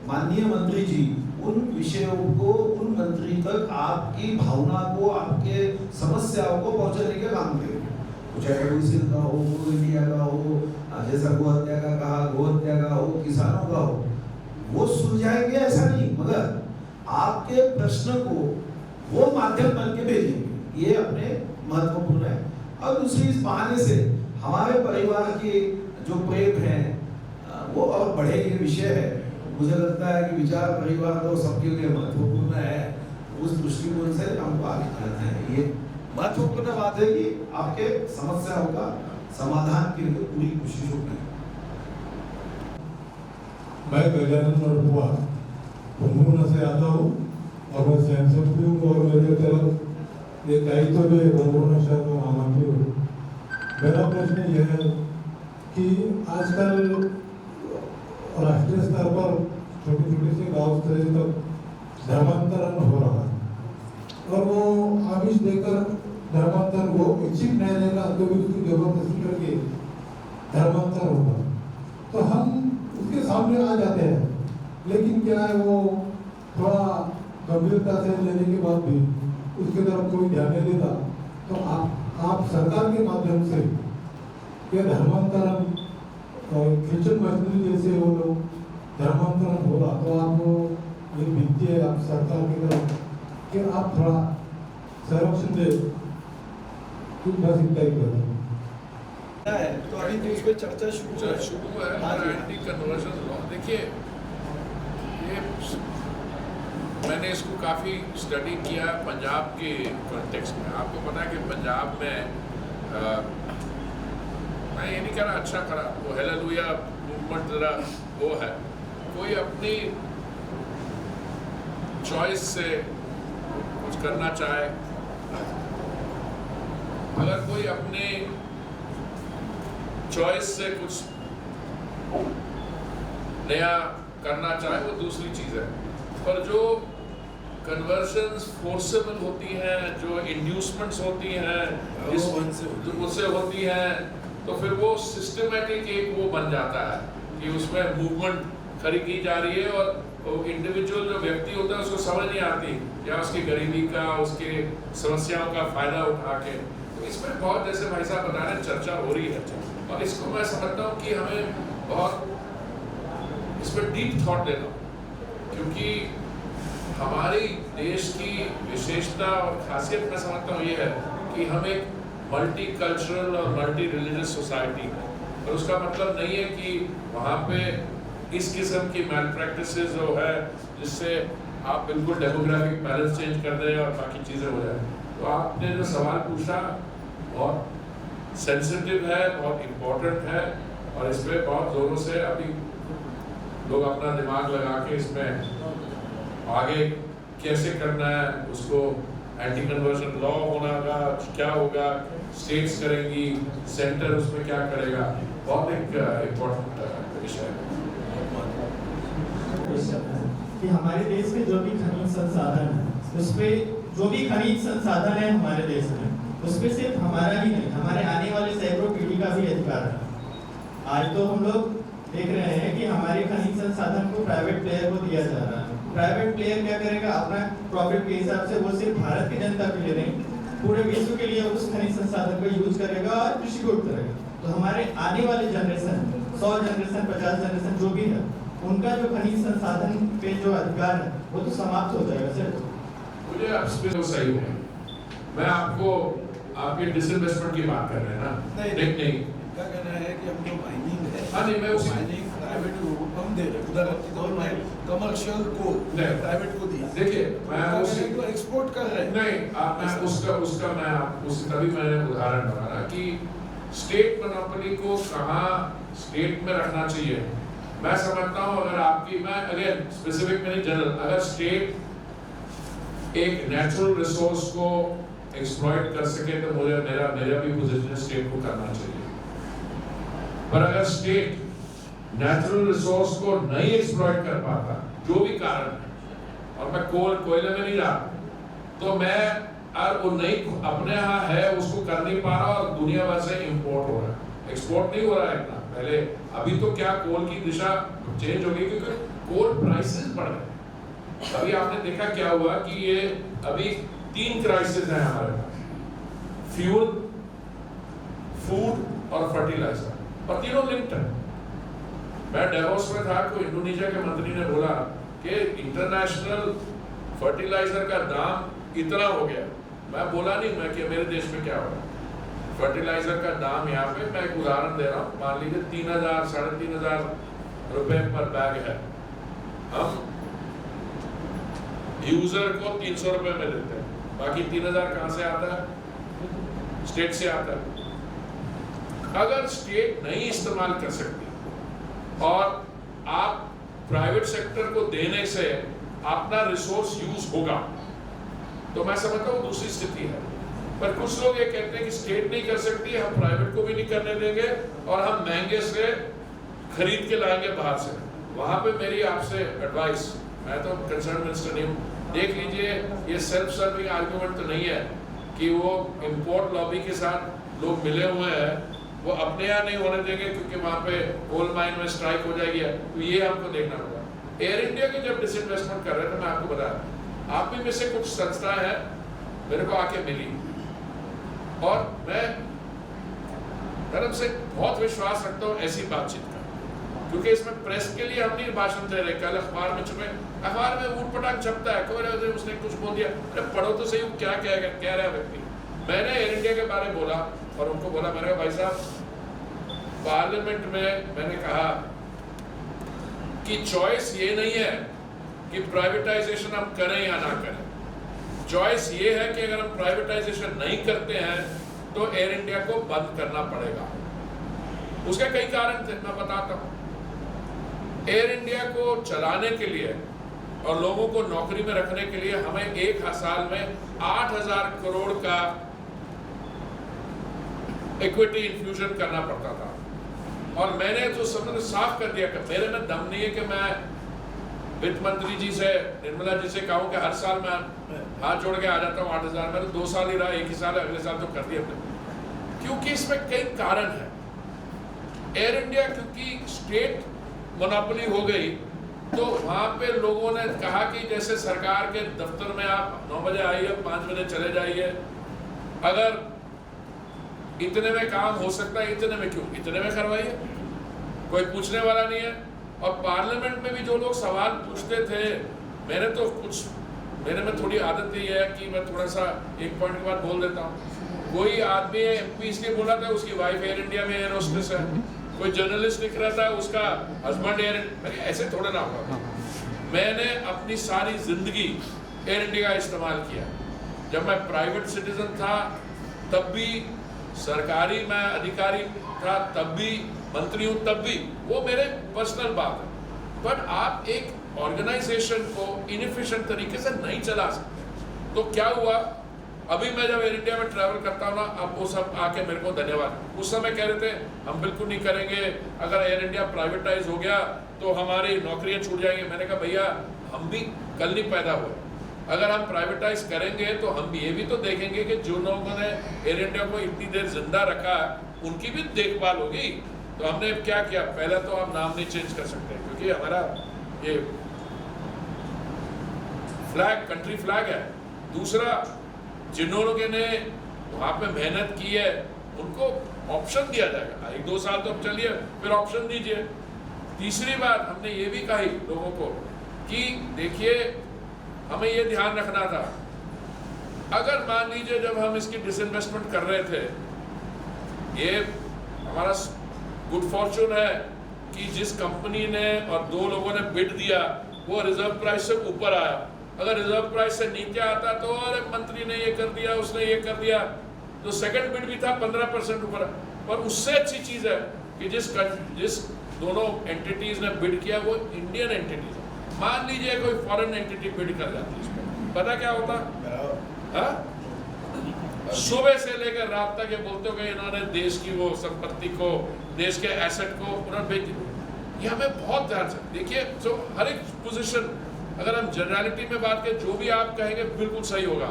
माननीय मंत्री जी उन विषयों को उन मंत्री तक आपकी भावना को, आपके समस्याओं को पहुंचाने का काम करेंगे। चाहे एडुकेशन का हो, गो इंडिया का हो, जैसा गो हत्या का कहा, गो हत्या का हो, किसानों का हो, वो सुलझाएंगे ऐसा नहीं, मगर आपके प्रश्न को वो माध्यम बन के भेजेंगे, ये अपने महत्वपूर्ण है। और दूसरी, इस बहाने से हमारे परिवार के जो प्रेम है वो और बढ़े, ये विषय है। मुझे लगता है कि विचार परिवार तो सबके लिए महत्वपूर्ण है, उस दृष्टिकोण से हमको आगे बढ़ना है। ये महत्वपूर्ण बात है कि आपके समस्याओं का समाधान के लिए पूरी कोशिश होगी। मैं गजानन मरहुआ कुंभकोण से आता हूँ और मैं स्वयंसेवक भी हूँ, और मेरे तरफ ये दायित्व भी कुंभकोण शहर में महामंत्री हूँ। मेरा प्रश्न यह है कि आजकल राष्ट्रीय स्तर पर छोटे छोटे से गांव स्तर तक धर्मांतरण हो रहा है, और वो आमिष देकर धर्मांतर वो इच्छित नहीं रहेगा तो भी उसकी जबरदस्ती करके धर्मांतर होगा, तो हम उसके सामने आ जाते हैं। लेकिन क्या है, वो थोड़ा गंभीरता से लेने के बाद भी उसकी तरफ कोई ध्यान नहीं देता। तो आप सरकार के माध्यम से ये धर्मांतरण क्रिश्चियन मजदूरी जैसे वो लोग धर्मांतरण होगा, तो आप ये विनती है आप सरकार की तरफ कि आप थोड़ा संरक्षण दे, कुछ बस इतना ही करें। तो अभी तो उस पर चर्चा शुरू है। एंटी कन्वर्जन लॉ, देखिए ये मैंने इसको काफ़ी स्टडी किया पंजाब के कॉन्टेक्स्ट में। आपको पता है कि पंजाब में मैं ये नहीं कह रहा अच्छा करा, वो हालेलुया मूवमेंट जरा वो है, कोई अपनी चॉइस से कुछ करना चाहे, अगर कोई अपने चॉइस से कुछ नया करना चाहे वो दूसरी चीज़ है। पर जो कन्वर्जन्स फोर्सेबल होती हैं, जो इंड्यूसमेंट्स होती हैं, उससे होती हैं, तो फिर वो सिस्टमेटिक एक वो बन जाता है कि उसमें मूवमेंट खड़ी की जा रही है और इंडिविजुअल जो व्यक्ति होता है उसको समझ नहीं आती या उसकी गरीबी का, उसके समस्याओं का फायदा उठा के, तो इसमें बहुत, जैसे भाई साहब बता रहे हैं, चर्चा हो रही है और इसको मैं समझता हूँ कि हमें बहुत इसमें डीप थॉट देना, क्योंकि हमारी देश की विशेषता और खासियत मैं समझता हूँ ये है कि हम एक मल्टी कल्चरल और मल्टी रिलीजियस सोसाइटी है, और उसका मतलब नहीं है कि वहाँ पे इस किस्म की मैल प्रैक्टिसेस जो है जिससे आप बिल्कुल डेमोग्राफिक बैलेंस चेंज कर दें और बाकी चीज़ें हो जाए। तो आपने जो सवाल पूछा बहुत सेंसिटिव है, बहुत इम्पोर्टेंट है, और इस पर बहुत ज़ोरों से अभी लोग अपना दिमाग लगा के इसमें आगे कैसे करना है, उसको एंटी कन्वर्जन लॉ होना का क्या होगा, स्टेट्स करेंगी, सेंटर उसमें क्या करेगा, बहुत एक इम्पोर्टेंट विषय है। कि हमारे देश में जो भी खनिज संसाधन है, उस पे जो भी खनिज संसाधन है हमारे देश में, उस पे सिर्फ हमारा ही नहीं, हमारे आने वाले सैकड़ों पीढ़ी का भी अधिकार है। आज तो हम लोग देख रहे हैं कि हमारे खनिज संसाधन को प्राइवेट प्लेयर को दिया जा रहा है। प्राइवेट प्लेयर क्या करेगा, अपना प्रॉफिट के हिसाब से वो सिर्फ भारत की जनता के लिए नहीं, पूरे विश्व के लिए उस खनिज संसाधन को यूज करेगा और कृषि को करेगा। तो हमारे आने वाले जनरेशन, 100 जनरेशन, 50 जनरेशन जो भी है, उनका जो खनिज संसाधन पे जो अधिकार है वो तो समाप्त हो जाएगा सर। मुझे आप तो सही है, मैं आपको आपके डिसइन्वेस्टमेंट की बात कर रहे हैं ना? नहीं क्या कहना है कि हम जो माइनिंग है, हाँ नहीं, मैं उसी माइनिंग प्राइवेट को हम दे रहे, उधर कमर्शियल को प्राइवेट को दिया। देखिए मैं उसी को एक्सपोर्ट कर रहे हैं। नहीं, मैं उसका मैं उसी तभी मैंने उदाहरण बताया कि स्टेट मोनोपोली को कहाँ स्टेट में रखना चाहिए। मैं समझता हूँ अगर आपकी, मैं अगेन स्पेसिफिक में नहीं, जनरल, अगर स्टेट एक नेचुरल रिसोर्स को एक्सप्लॉइट कर सके तो मुझे मेरा भी पोजीशन स्टेट को करना चाहिए। पर अगर स्टेट नेचुरल रिसोर्स को नहीं एक्सप्लॉइट कर पाता, जो भी कारण है, और मैं कोयले में नहीं रहा, तो मैं और वो नहीं अपने यहाँ है उसको कर नहीं पा रहा और दुनिया भर से इंपोर्ट हो रहा है, एक्सपोर्ट नहीं हो रहा है इतना। पहले अभी तो क्या कोल की दिशा चेंज हो गई क्योंकि कोल प्राइसेस बढ़ गए। अभी आपने देखा क्या हुआ कि ये अभी 3 क्राइसिस हैं हमारे पास, फ्यूल, फूड और फर्टिलाइजर, और तीनों लिंक्ड है। मैं डेवोस में था, तो इंडोनेशिया के मंत्री ने बोला कि इंटरनेशनल फर्टिलाइजर का दाम इतना हो गया। मैं बोला नहीं मैं कि मेरे देश में क्या हो रहा है। फर्टिलाइजर का दाम यहाँ पे, मैं एक उदाहरण दे रहा हूँ, मान लीजिए 3000 साढ़े 3000 रुपए पर बैग है, हम यूजर को 300 रुपए में देते हैं, बाकी 3000 कहाँ से आता है? स्टेट से आता है। अगर स्टेट नहीं इस्तेमाल कर सकती और आप प्राइवेट सेक्टर को देने से अपना रिसोर्स यूज होगा, तो मैं समझता हूँ दूसरी स्थिति है। पर कुछ लोग ये कहते हैं कि स्टेट नहीं कर सकती, हम प्राइवेट को भी नहीं करने देंगे और हम महंगे से खरीद के लाएंगे बाहर से। वहां पे मेरी आपसे एडवाइस, मैं तो कंसर्न मिनिस्टर नहीं हूँ, देख लीजिए ये सेल्फ सर्विंग आर्गुमेंट तो नहीं है कि वो इंपोर्ट लॉबी के साथ लोग मिले हुए हैं, वो अपने यहाँ नहीं होने देंगे क्योंकि वहाँ पे कोल माइन में स्ट्राइक हो जाएगी, तो ये हमको देखना होगा। एयर इंडिया के जब डिसइन्वेस्टमेंट कर रहे थे, मैं आपको बताया, आप भी में से कुछ संस्थाएं हैं मेरे को आके मिली, और मैं तरफ से बहुत विश्वास रखता हूँ ऐसी बातचीत का, क्योंकि इसमें प्रेस के लिए हम नहीं भाषण दे रहे। कल अखबार में छपे, अखबार में ऊट पटांग छपता है, कोई उसने कुछ बोल दिया, अरे पढ़ो तो सही क्या कह रहा है व्यक्ति। मैंने एयर इंडिया के बारे में बोला और उनको बोला, मैंने कहा भाई साहब पार्लियामेंट में मैंने कहा कि चॉइस ये नहीं है कि प्राइवेटाइजेशन हम करें या ना करें, चॉइस ये है कि अगर हम प्राइवेटाइजेशन नहीं करते हैं तो एयर इंडिया को बंद करना पड़ेगा। उसके कई कारण थे, मैं बताता हूं। एयर इंडिया को चलाने के लिए और लोगों को नौकरी में रखने के लिए हमें एक साल में 8000 करोड़ का इक्विटी इन्फ्यूजन करना पड़ता था, और मैंने तो सबने साफ कर दिया कि मेरे में दम नहीं है कि मैं वित्त मंत्री जी से, निर्मला जी से कहूँ कि हर साल मैं हाथ जोड़ के आ जाता हूँ 8,000 में, तो 2 साल ही रहा, 1 ही साल है, अगले साल तो कर दिया हमने। क्योंकि इसमें कई कारण है। एयर इंडिया क्योंकि स्टेट मोनोपोली हो गई, तो वहाँ पे लोगों ने कहा कि जैसे सरकार के दफ्तर में आप 9 बजे आइए, 5 बजे चले जाइए, अगर इतने में काम हो सकता है, इतने में क्यों, इतने में करवाइए, कोई पूछने वाला नहीं है। और पार्लियामेंट में भी जो लोग सवाल पूछते थे, मेरे में थोड़ी आदत ही है कि मैं थोड़ा सा एक पॉइंट के बाद बोल देता हूँ। कोई आदमी MP इसलिए बोला था उसकी वाइफ एयर इंडिया में एयर होस्टेस है, कोई जर्नलिस्ट लिख रहा था उसका हस्बैंड एयर, ऐसे थोड़ा ना होगा। मैंने अपनी सारी जिंदगी एयर इंडिया का इस्तेमाल किया। जब मैं प्राइवेट सिटीजन था तब भी, सरकारी मैं अधिकारी था तब भी, मंत्री हूं तब भी, वो मेरे पर्सनल बात है। बट आप एक ऑर्गेनाइजेशन को इनएफिशिएंट तरीके से नहीं चला सकते। तो क्या हुआ, अभी मैं जब एयर इंडिया में ट्रैवल करता हूँ ना, अब वो सब आके मेरे को धन्यवाद, उस समय कह रहे थे हम बिल्कुल नहीं करेंगे, अगर एयर इंडिया प्राइवेटाइज हो गया तो हमारी नौकरियां छूट जाएंगी। मैंने कहा भैया हम भी कल नहीं पैदा हुए, अगर हम प्राइवेटाइज करेंगे तो हम ये भी तो देखेंगे कि जो लोगों ने एयर इंडिया को इतनी देर जिंदा रखा उनकी भी देखभाल होगी। तो हमने क्या किया, पहले तो आप नाम नहीं चेंज कर सकते क्योंकि हमारा ये फ्लैग कंट्री फ्लैग है। दूसरा, जिन लोगों ने वहाँ पे मेहनत की है उनको ऑप्शन दिया जाएगा, 1-2 साल तो अब चलिए, फिर ऑप्शन दीजिए। तीसरी बात हमने ये भी कही लोगों को कि देखिए हमें ये ध्यान रखना था, अगर मान लीजिए जब हम इसकी डिसइन्वेस्टमेंट कर रहे थे, ये हमारा गुड फॉर्चून है कि जिस कंपनी ने और 2 लोगों ने बिड दिया वो रिजर्व प्राइस से ऊपर आया। अगर रिजर्व प्राइस से नीचे आता तो अरे मंत्री ने ये कर दिया, उसने ये कर दिया, तो सेकंड बिड भी था 15% ऊपर। पर उससे अच्छी चीज है कि जिस दोनों एंटिटीज ने बिड किया वो इंडियन एंटिटीज है। मान लीजिए कोई फॉरेन एंटिटी बिड कर जाती है इसमें, पता क्या होता है, सुबह से लेकर रात तक ये बोलते हो कि इन्होंने देश की वो संपत्ति को, देश के एसेट को उन्होंने बेच दिया। ये हमें बहुत ध्यान से देखिए, जो हर एक पोजीशन, अगर हम जनरलिटी में बात करें, जो भी आप कहेंगे बिल्कुल सही होगा,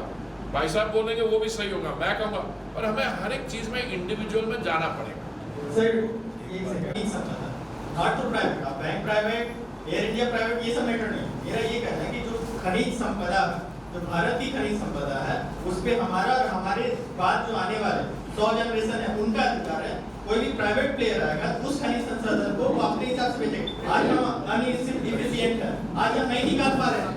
भाई साहब बोलेंगे वो भी सही होगा, मैं कहूँगा, और हमें हर एक चीज में इंडिविजुअल में जाना पड़ेगा। सर नॉट तो private, bank private, air India private, ये सब मैटर नहीं। मेरा ये कहना है कि जो खनिज संपदा, जो भारत की खनिज संपदा है, उस पे हमारा और हमारे बाद जो आने वाले 100 जनरेशन है उनका अधिकार है। कोई भी प्राइवेट प्लेयर आएगा उस खनिज संसाधन को वो अपने हिसाब से बेचेगा। आज हम अनइफिशिएंट है, आज हम नहीं निकाल पा रहे हैं,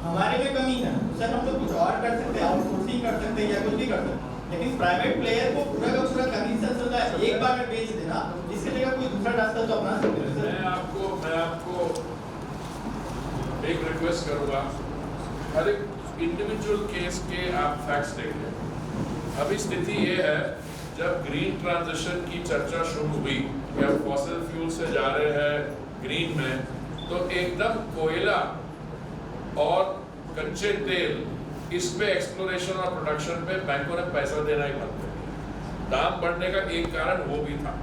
हमारे में कमी है, सर हम लोग कुछ और कर सकते हैं, आउटसोर्सिंग कर सकते हैं या कुछ भी कर सकते हैं, लेकिन प्राइवेट प्लेयर को पूरा का पूरा खनिज संसाधन एक बार में बेच देना, इसके लिए कोई दूसरा रास्ता तो अपना सकते हैं। मैं आपको एक रिक्वेस्ट करूंगा, हर एक इंडिविजुअल केस के आप फैक्ट्स देखें। अभी स्थिति ये है, जब ग्रीन ट्रांजिशन की चर्चा शुरू हुई कि हम फॉसिल फ्यूल से जा रहे हैं ग्रीन में, तो एकदम कोयला और कच्चे तेल इस पे एक्सप्लोरेशन और प्रोडक्शन पे बैंकों ने पैसा देना ही बंद कर दिया। दाम बढ़ने का एक कारण वो भी था।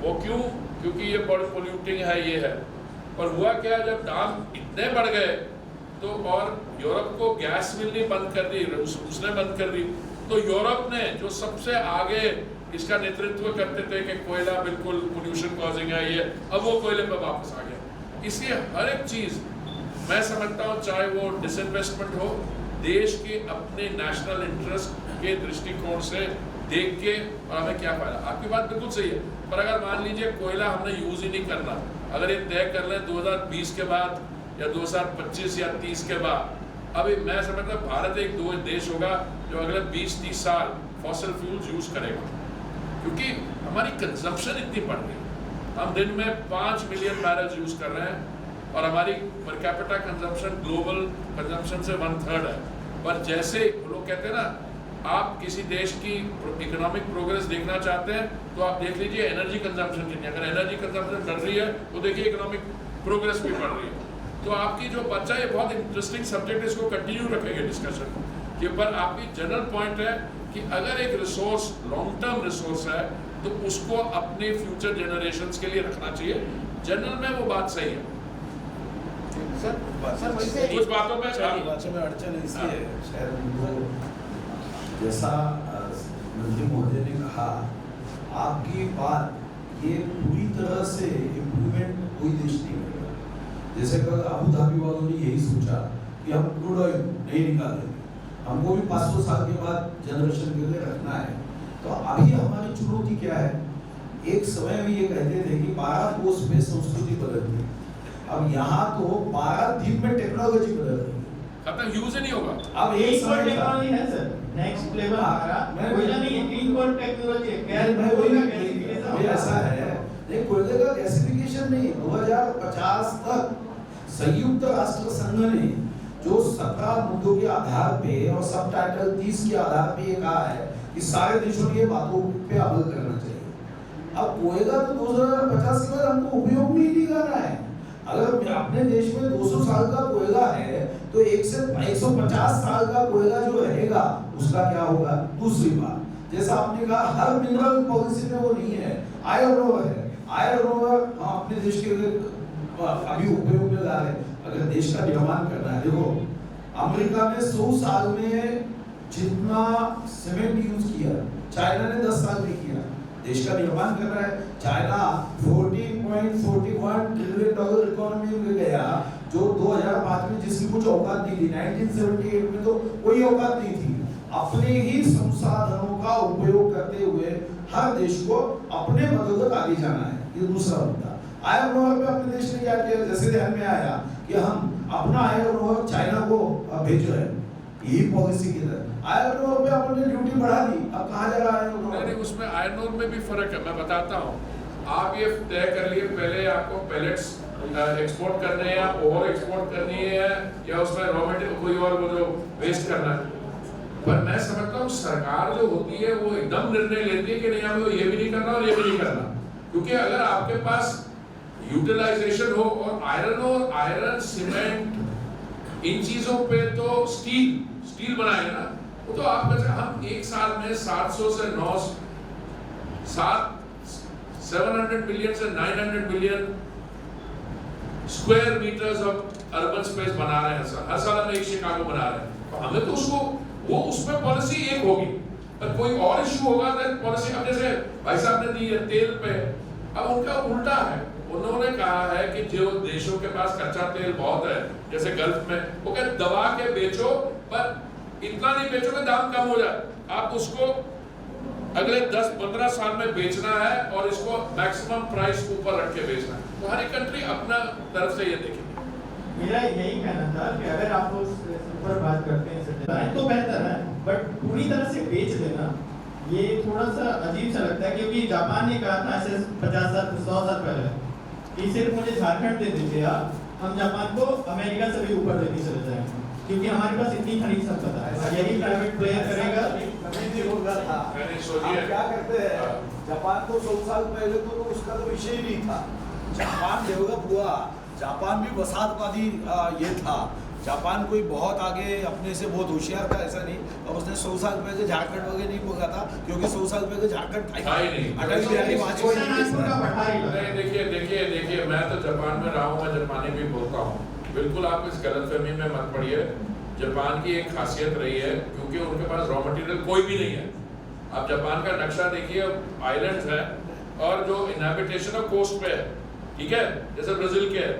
वो क्यों? क्योंकि ये बड़ी पोल्यूटिंग है, ये है। और हुआ क्या, जब दाम इतने बढ़ गए तो, और यूरोप को गैस मिलनी बंद कर दी, उसने बंद कर दी, तो यूरोप ने जो सबसे आगे इसका नेतृत्व करते थे कि कोयला बिल्कुल पोल्यूशन कॉजिंग है, ये अब वो कोयले पर वापस आ गया। इसलिए हर एक चीज मैं समझता हूँ, चाहे वो डिसइन्वेस्टमेंट हो, देश के अपने नेशनल इंटरेस्ट के दृष्टिकोण से देख के, और हमें क्या फायदा। आपकी बात बिल्कुल सही है, पर अगर मान लीजिए कोयला हमने यूज ही नहीं करना, अगर ये तय कर लें 2020 के बाद या 2025 या 30 के बाद, अभी मैं समझता हूँ भारत एक दो देश होगा जो अगले 20-30 साल फॉसिल फ्यूल्स यूज करेगा, क्योंकि हमारी कंजम्पशन इतनी बढ़ गई। हम दिन में 5 मिलियन बैरल यूज कर रहे हैं और हमारी per capita consumption global consumption से 1/3 है। पर जैसे लोग कहते हैं ना, आप किसी देश की इकोनॉमिक प्रोग्रेस देखना चाहते हैं तो आप देख लीजिए एनर्जी कंजम्पशन कितनी। अगर एनर्जी कंजम्पशन बढ़ रही है तो देखिए इकोनॉमिक प्रोग्रेस भी बढ़ रही है। तो आपकी जो बच्चा, ये बहुत इंटरेस्टिंग सब्जेक्ट है, इसको कंटिन्यू रखेंगे डिस्कशन के। पर आपकी जनरल पॉइंट है कि अगर एक रिसोर्स लॉन्ग टर्म रिसोर्स है तो उसको अपने फ्यूचर जनरेशंस के लिए रखना चाहिए। जनरल में वो बात सही है। कुछ बातों में में अड़चन इसलिए है, शायद उनको जैसा मंत्री महोदय ने कहा, आपकी बात ये पूरी तरह से इम्प्लीमेंट कोई देश नहीं करेगा। जैसे कल अबू धाबी वालों ने यही सोचा कि हम क्रूड ऑयल नहीं निकालेंगे, हमको भी 500 साल के बाद जनरेशन के लिए रखना है। तो अभी हमारी चुनौती क्या है? एक समय में ये कहते थे कि 12 कोस में संस्कृति बदल गई, अब यहाँ तो 12 दिन में टेक्नोलॉजी बदल गई, खत्म, यूज ही नहीं होगा। अब एक टेक्नोलॉजी है सर, नेक्स्ट लेवल हमारा कोयला नहीं है, क्लीन कोल टेक्नोलॉजी है। मैं ऐसा है, नहीं कोयले का गैसिफिकेशन नहीं, 2050 तक संयुक्त राष्ट्र संघ ने जो 17 मुद्दों के आधार पे और सब टाइटल 30 के आधार पे ये कहा है कि सारे देशों की बातों पे अमल करना चाहिए। अब कोयला तो 2050 के बाद हमको उपयोग में ही नहीं करना है। अगर अपने देश में 200 साल का कोयला है तो 150 साल का कोयला जो रहेगा उसका क्या होगा? दूसरी बात, जैसा आपने कहा हर मिनरल पॉलिसी में वो नहीं है, आयरन ओर है, आयरन ओर हम अपने देश के लिए अभी उपयोग में ला रहे हैं। अगर देश का निर्माण करना है, देखो अमेरिका ने 100 साल में जितना सीमेंट यूज किया चाइना ने 10 साल में किया। देश का निर्माण कर रहा है। चाइना 14.41 ट्रिलियन डॉलर इकोनॉमी में गया, जो 2005 में जिसकी कुछ औकात नहीं थी, 1978 में तो कोई औकात नहीं थी। अपने ही संसाधनों का उपयोग करते हुए हर देश को अपने बदौलत आगे जाना है, ये दूसरा मुद्दा। आयरन ओर पे अपने देश ने क्या किया? जैसे ध्यान में आया कि हम अपना आयरन ओर चाइना को भेज रहे हैं, यही पॉलिसी के तहत आयरन ओर पे अपने ड्यूटी बढ़ा दी। अब कहाँ जा रहा है? नहीं, उसमें आयरन ओर में भी फर्क है, मैं बताता हूँ। आप ये तय कर लिए पहले आपको पैलेट्स एक्सपोर्ट करने हैं या ओवर एक्सपोर्ट करनी है या उसमें रॉ मटेरियल कोई और वो जो वेस्ट करना है। पर मैं समझता हूँ सरकार जो होती है वो एकदम निर्णय लेती है कि नहीं हमें ये भी नहीं करना और ये भी नहीं करना, क्योंकि अगर आपके पास यूटिलाइजेशन हो और आयरन सीमेंट इन चीजों पे तो स्टील बनाए ना, वो तो आप हम एक साल में 700 से 700 बिलियन से 900 billion square metres of urban space बना रहे हैं हर साल हम एक शिकागो बना रहे हैं। तो हमें तो उसको वो उसमें पॉलिसी एक होगी, पर कोई और इशू होगा तो पॉलिसी। अब जैसे भाई साहब ने दी है तेल पे, अब उनका उल्टा है, उन्होंने कहा है कि जो देशों के पास कच्चा तेल बहुत है जैसे गल्फ में, वो कहते दबा के बेचो, पर इतना नहीं बेचो कि दाम कम हो जाए, आप उसको अगले 10-15 साल में बेचना है और इसको मैक्सिमम प्राइस ऊपर रख के बेचना है। तो हर एक कंट्री अपना तरफ से ये देखेगी। मेरा यही कहना था कि अगर आप उस ऊपर बात करते हैं तो बेहतर है, बट पूरी तरह से बेच देना ये थोड़ा सा अजीब सा लगता है, क्योंकि जापान ने कहा था ऐसे 50 साल 100 साल पहले कि सिर्फ मुझे झारखंड दे दीजिए आप, हम जापान को अमेरिका से भी ऊपर देने चले जाएंगे, क्योंकि हमारे पास इतनी खनिज संपदा है। यही प्राइवेट प्लेयर करेगा। आप क्या करते हैं? जापान तो 100 साल पहले तो उसका तो विषय ही नहीं था। जापान डेवलप हुआ, जापान भी वसाहतवादी ये था। जापान कोई बहुत आगे अपने से बहुत होशियार था ऐसा नहीं, और उसने 100 साल पहले झारखंड वगैरह नहीं बोला था, क्योंकि 100 साल पहले झारखंड था ही नहीं। अटल बिहारी वाजपेयी। देखिए मैं तो जापान में रहा हूँ, मैं जापानी भी बोलता हूँ। बिल्कुल आप इस गलतफहमी में मत पड़िए। जापान की एक खासियत रही है क्योंकि उनके पास रॉ मटेरियल कोई भी नहीं है। आप जापान का नक्शा देखिए, आइलैंड्स है और जो इनहैबिटेशन ऑफ कोस्ट पे है, ठीक है, जैसे ब्राजील के है,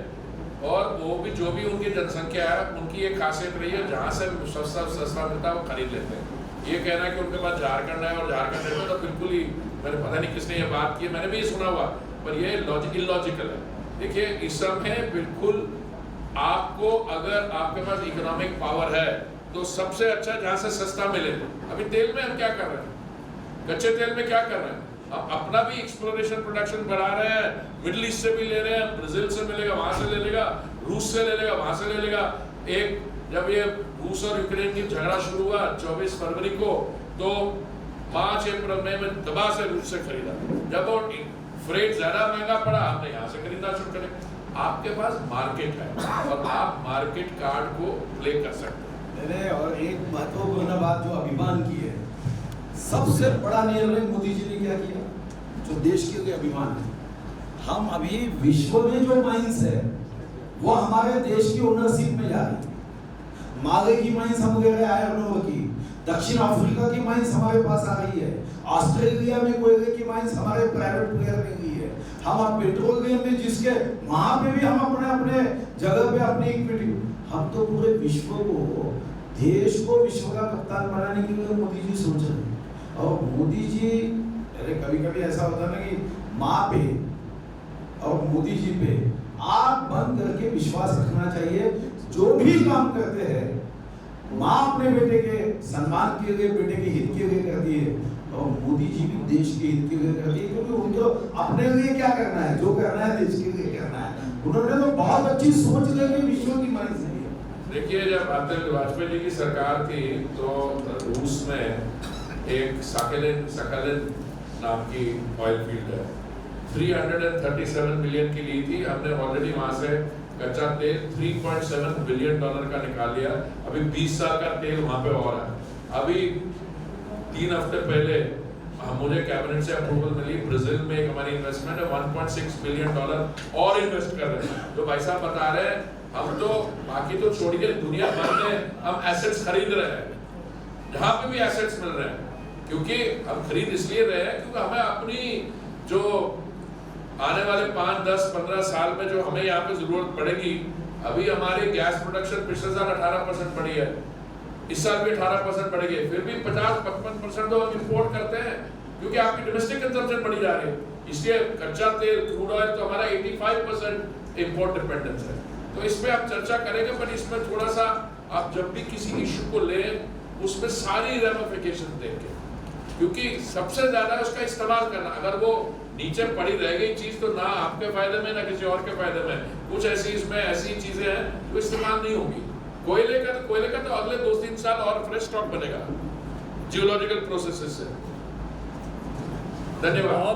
और वो भी जो भी उनकी जनसंख्या है उनकी एक खासियत रही है, जहाँ से सस्ता मिलता है वो खरीद लेते हैं। ये कहना कि उनके पास झारखंड है और झारखंड है तो बिल्कुल ही, मैंने पता नहीं किसने ये बात की, मैंने भी ये सुना हुआ, पर ये इलॉजिकल है। देखिए इस समय बिल्कुल आपको अगर आपके पास इकोनॉमिक पावर है तो सबसे अच्छा जहाँ से सस्ता मिले। अभी तेल में हम क्या कर रहे हैं? कच्चे तेल में क्या कर रहे हैं? हम अपना भी एक्सप्लोरेशन प्रोडक्शन बढ़ा रहे हैं, मिडिल ईस्ट से भी ले रहे हैं, ब्राजील से मिलेगा वहां से ले लेगा, रूस से ले लेगा वहां से ले लेगा। एक जब ये रूस और यूक्रेन की झगड़ा शुरू हुआ 24 फरवरी को, तो 5 अप्रैल में दबा से रूस से खरीदा। जब वो फ्रेट ज्यादा महंगा पड़ा, हमने यहाँ से खरीदना शुरू करें। आपके पास मार्केट है और आप मार्केट कार्ड को प्ले कर सकते हैं। और एक महत्वपूर्ण बात जो अभिमान की है, सबसे बड़ा निर्णय मोदी जी ने क्या किया, जो देश के लिए अभिमान है। हम अभी विश्व में जो माइंस है वो हमारे देश की ओनरशिप में जा रही है। माले की माइंस हम ले रहे हैं आयरन ओर की, दक्षिण अफ्रीका की माइंस हमारे पास आ रही है, ऑस्ट्रेलिया में कोयले की माइंस हमारे प्राइवेट प्लेयर में गई है। हम पेट्रोलियम में जिसके वहां पे भी हम अपने अपने जगह पे अपनी इक्विटी, हम तो पूरे विश्व को, देश को विश्व का कप्तान बनाने के लिए मोदी जी सोच रहे हैं। और मोदी जी, अरे कभी कभी ऐसा होता है ना कि माँ पे और मोदी जी पे आंख बंद करके विश्वास रखना चाहिए। जो भी काम करते हैं माँ अपने बेटे के सम्मान के लिए, बेटे के हित के लिए करती है, और मोदी जी भी देश के हित के लिए करती है, क्योंकि उनको अपने लिए क्या करना है, जो करना है देश के लिए करना है। उन्होंने तो बहुत अच्छी सोच लेके विश्व की मांग से। देखिए, जब अटल वाजपेयी जी की सरकार थी तो रूस में एक सखालिन नाम की ऑयल फील्ड है, 337 मिलियन की ली थी। हमने ऑलरेडी वहां से कच्चा तेल $3.7 बिलियन का निकाल लिया। अभी 20 साल का तेल वहां पे और है। अभी 3 हफ्ते पहले मुझे कैबिनेट से अप्रूवल मिली, ब्राजील में एक हमारी इन्वेस्टमेंट है, $1.6 बिलियन और इन्वेस्ट कर रहे हैं। जो भाई साहब बता रहे हैं, हम तो बाकी तो छोड़िए, दुनिया भर में हम एसेट्स खरीद रहे हैं, जहां पे भी एसेट्स मिल रहे हैं, क्योंकि हम खरीद इसलिए रहे हैं क्योंकि हमें अपनी जो आने वाले 5, 10, 15 साल में जो हमें यहाँ पे जरूरत पड़ेगी। अभी हमारी गैस प्रोडक्शन पिछले साल 18% बढ़ी है, इस साल भी 18% बढ़ेगी, फिर भी 50-55% तो हम इंपोर्ट करते हैं, क्योंकि आपकी डोमेस्टिक कंजम्पशन बढ़ी जा रही है। इसलिए कच्चा तेल, क्रूड ऑयल तो हमारा 85% इंपोर्ट डिपेंडेंस है। तो इस पे आप चर्चा करेंगे, पर इसमें थोड़ा सा आप जब भी किसी इशू को ले, उसमें सारी रेमिफिकेशन देंगे, क्योंकि सबसे ज्यादा उसका इस्तेमाल करना, अगर वो नीचे पड़ी रह गई चीज तो ना आपके फायदे में ना किसी और के फायदे में। कुछ ऐसी इसमें ऐसी चीजें हैं जो इस्तेमाल नहीं होगी। कोयले का तो अगले 2-3 साल और फ्रेश स्टॉक बनेगा जियोलॉजिकल प्रोसेसेस से। धन्यवाद।